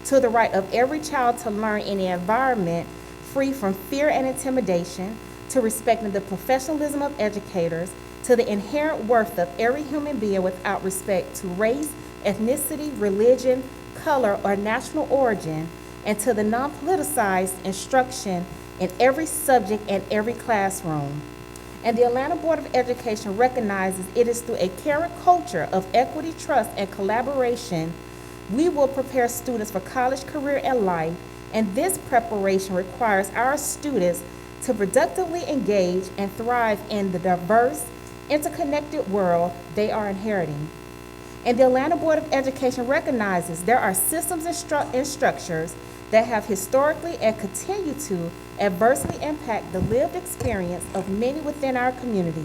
to the right of every child to learn in an environment free from fear and intimidation, to respecting the professionalism of educators, to the inherent worth of every human being without respect to race, ethnicity, religion, color, or national origin, and to the non-politicized instruction in every subject and every classroom. And the Atlanta Board of Education recognizes it is through a caring culture of equity, trust, and collaboration we will prepare students for college, career, and life, and this preparation requires our students to productively engage and thrive in the diverse, interconnected world they are inheriting. And the Atlanta Board of Education recognizes there are systems and structures that have historically and continue to adversely impact the lived experience of many within our community.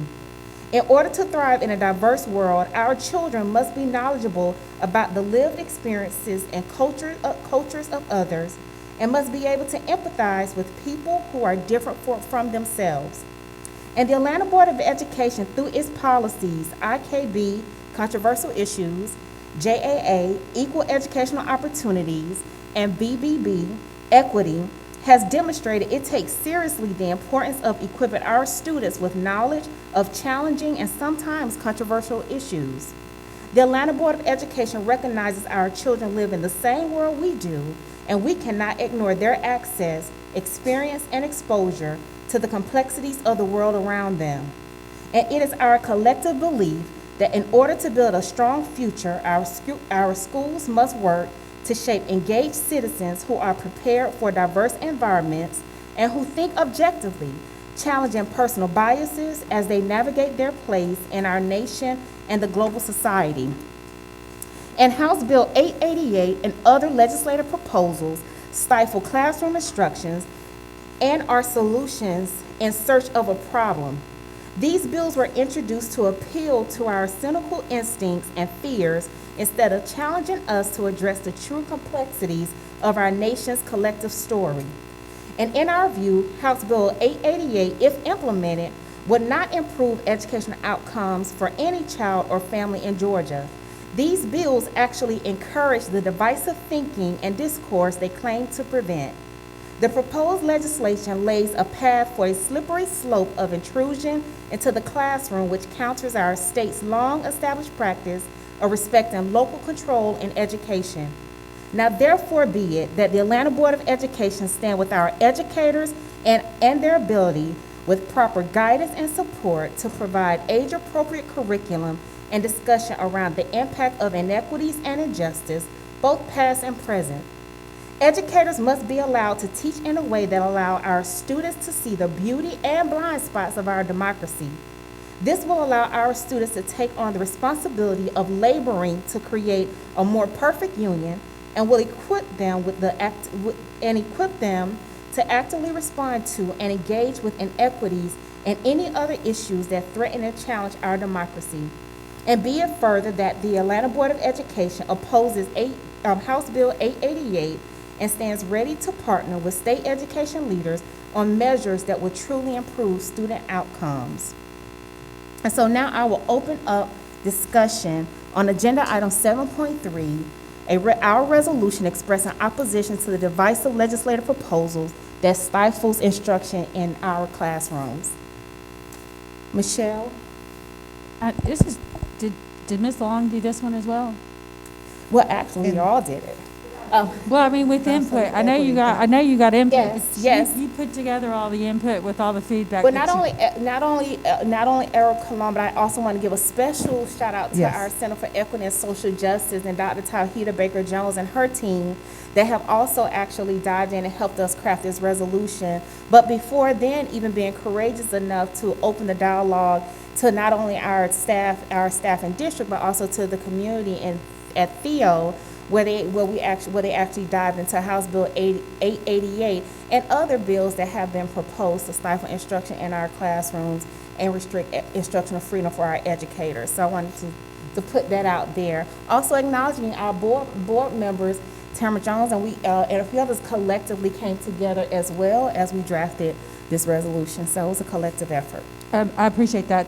In order to thrive in a diverse world, our children must be knowledgeable about the lived experiences and cultures of others, and must be able to empathize with people who are different from themselves. And the Atlanta Board of Education, through its policies, IKB, controversial issues, JAA, equal educational opportunities, and BBB, equity, has demonstrated it takes seriously the importance of equipping our students with knowledge of challenging and sometimes controversial issues. The Atlanta Board of Education recognizes our children live in the same world we do, and we cannot ignore their access, experience, and exposure to the complexities of the world around them. And it is our collective belief that in order to build a strong future, our schools must work to shape engaged citizens who are prepared for diverse environments and who think objectively, challenging personal biases as they navigate their place in our nation and the global society. And House Bill 888 and other legislative proposals stifle classroom instructions and are solutions in search of a problem. These bills were introduced to appeal to our cynical instincts and fears instead of challenging us to address the true complexities of our nation's collective story. And in our view, House Bill 888, if implemented, would not improve educational outcomes for any child or family in Georgia. These bills actually encourage the divisive thinking and discourse they claim to prevent. The proposed legislation lays a path for a slippery slope of intrusion into the classroom, which counters our state's long-established practice of respecting local control in education. Now, therefore be it that the Atlanta Board of Education stand with our educators and their ability with proper guidance and support to provide age-appropriate curriculum and discussion around the impact of inequities and injustice, both past and present. Educators must be allowed to teach in a way that allows our students to see the beauty and blind spots of our democracy. This will allow our students to take on the responsibility of laboring to create a more perfect union, and will equip them to actively respond to and engage with inequities and any other issues that threaten and challenge our democracy. And be it further that the Atlanta Board of Education opposes House Bill 888 and stands ready to partner with state education leaders on measures that will truly improve student outcomes. And so now I will open up discussion on agenda item 7.3, our resolution expressing opposition to the divisive legislative proposals that stifles instruction in our classrooms. Michelle? Did Ms. Long do this one as well? Well, actually, we all did it. Well, I mean, with input, I know you got input. Yes, yes. You put together all the input with all the feedback. But not only Errol Colon, but I also want to give a special shout out to our Center for Equity and Social Justice and Dr. Tawhida Baker-Jones and her team that have also actually dived in and helped us craft this resolution. But before then, even being courageous enough to open the dialogue to not only our staff in district, but also to the community and at Theo where they actually dived into House Bill 888 and other bills that have been proposed to stifle instruction in our classrooms and restrict instructional freedom for our educators. So I wanted to put that out there. Also acknowledging our board members, Tamara Jones and and a few others collectively came together as well as we drafted this resolution. So it was a collective effort. I appreciate that.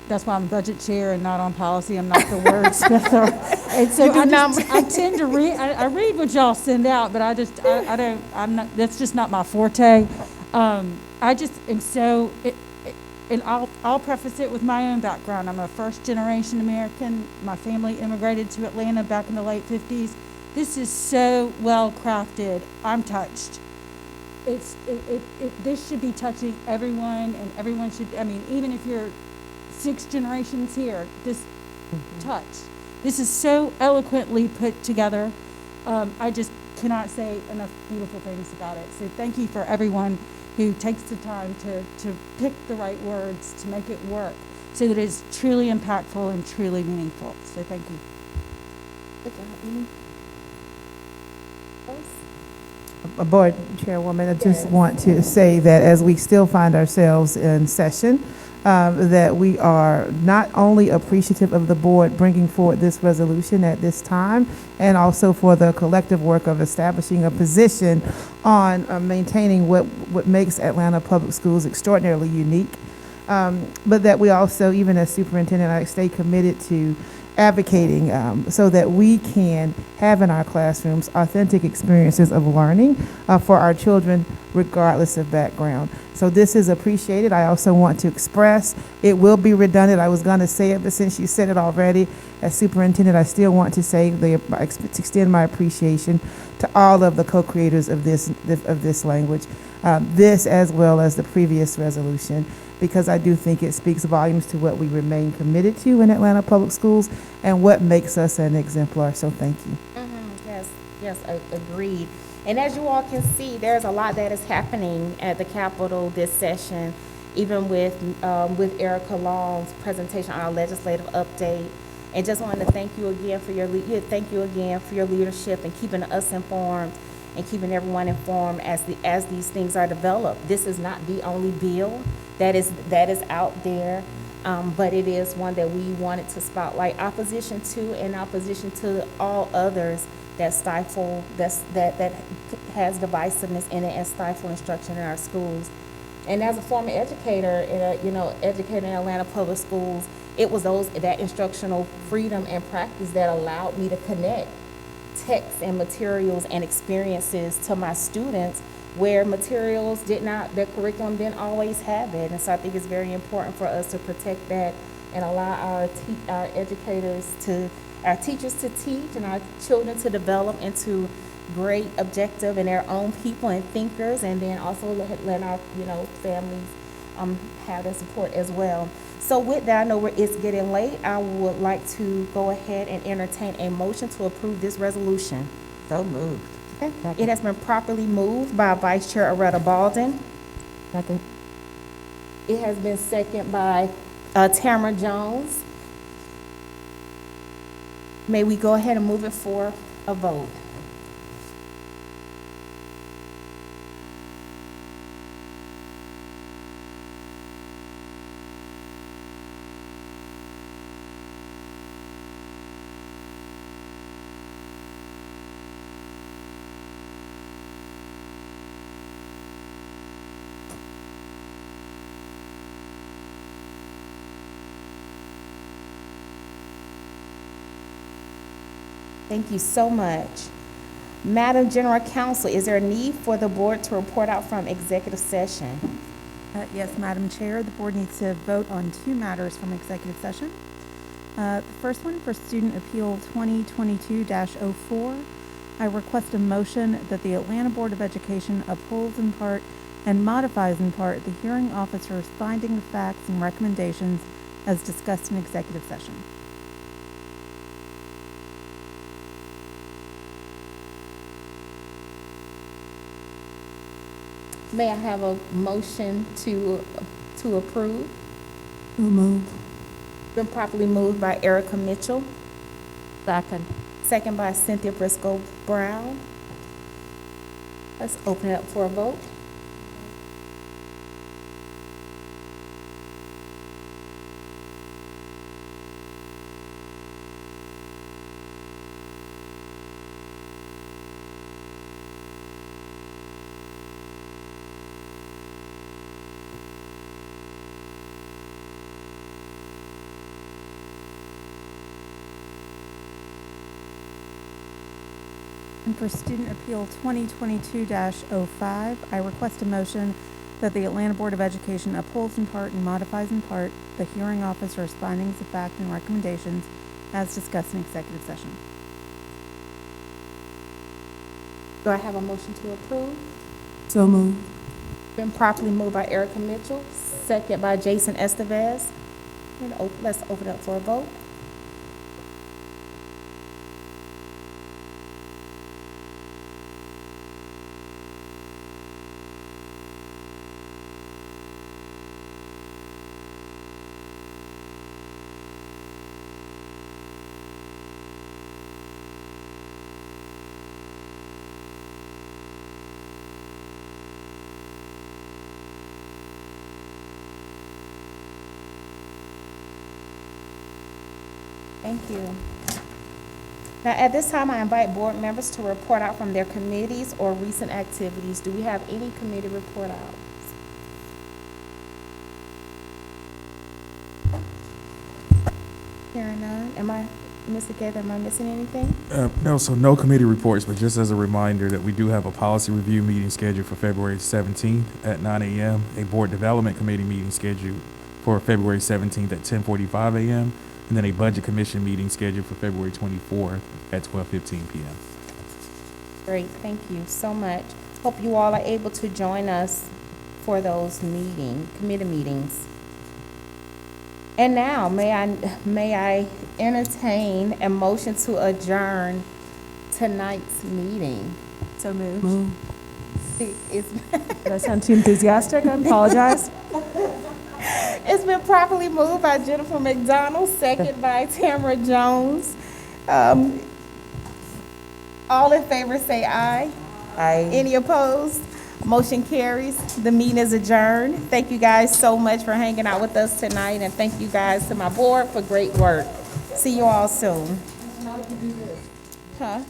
That's why I'm budget chair and not on policy. I'm not the wordsmither. And so I tend to read. I read what y'all send out, but I don't. I'm not. That's just not my forte. I just and so. And I'll preface it with my own background. I'm a first-generation American. My family immigrated to Atlanta back in the late 50s. This is so well crafted. I'm touched. This should be touching everyone, and everyone should. I mean, even if you're 6 generations here, this touch. This is so eloquently put together. I just cannot say enough beautiful things about it. So thank you for everyone who takes the time to pick the right words to make it work so that it's truly impactful and truly meaningful. So thank you. Board Chairwoman, I just want to say that as we still find ourselves in session, that we are not only appreciative of the board bringing forward this resolution at this time, and also for the collective work of establishing a position on maintaining what makes Atlanta Public Schools extraordinarily unique, but that we also, even as superintendent, I stay committed to advocating so that we can have in our classrooms authentic experiences of learning for our children regardless of background. So this is appreciated. I also want to express, it will be redundant. I was going to say it, but since you said it already, as superintendent, I still want to say, extend my appreciation to all of the co-creators of this language, this as well as the previous resolution, because I do think it speaks volumes to what we remain committed to in Atlanta Public Schools and what makes us an exemplar. So thank you. Yes, agreed. And as you all can see, there's a lot that is happening at the Capitol this session, even with Erica Long's presentation on our legislative update. And just wanted to thank you again for your leadership and keeping us informed and keeping everyone informed as these things are developed. This is not the only bill that is out there, but it is one that we wanted to spotlight opposition to, and opposition to all others that stifle, that has divisiveness in it and stifle instruction in our schools. And as a former educator, educator in Atlanta Public Schools, it was that instructional freedom and practice that allowed me to connect texts and materials and experiences to my students where their curriculum didn't always have it. And so I think it's very important for us to protect that and allow our teachers to teach and our children to develop into great objective and their own people and thinkers, and then also let our families have their support as well. So with that, I know it's getting late. I would like to go ahead and entertain a motion to approve this resolution. So moved. Okay. It has been properly moved by Vice Chair Aretta Baldwin. Second. It has been seconded by Tamara Jones. May we go ahead and move it for a vote? Thank you so much. Madam General Counsel, is there a need for the board to report out from executive session? Yes, Madam Chair, the board needs to vote on 2 matters from executive session. The first one for Student Appeal 2022-04. I request a motion that the Atlanta Board of Education upholds in part and modifies in part the hearing officer's finding of facts and recommendations as discussed in executive session. May I have a motion to approve? Who moved? Been properly moved by Erica Mitchell. Second. second by Cynthia Briscoe Brown. Let's open it up for a vote. And for Student Appeal 2022-05, I request a motion that the Atlanta Board of Education upholds in part and modifies in part the hearing officer's findings of fact and recommendations as discussed in executive session. Do I have a motion to approve? So moved. Been properly moved by Erica Mitchell, second by Jason Estevez. Let's open up for a vote. Thank you. Now, at this time, I invite board members to report out from their committees or recent activities. Do we have any committee report outs? Hearing none. Mr. Gaither, am I missing anything? No, so no committee reports, but just as a reminder that we do have a policy review meeting scheduled for February 17th at 9 a.m., a board development committee meeting scheduled for February 17th at 10:45 a.m., and then a budget commission meeting scheduled for February 24th at 12:15 p.m. Great, thank you so much. Hope you all are able to join us for those committee meetings. And now, may I entertain a motion to adjourn tonight's meeting? So moved. Move. Did I sound too enthusiastic? I apologize. It's been properly moved by Jennifer McDonald, second by Tamara Jones. All in favor say aye. Aye. Any opposed? Motion carries. The meeting is adjourned. Thank you guys so much for hanging out with us tonight, and thank you guys to my board for great work. See you all soon. Huh?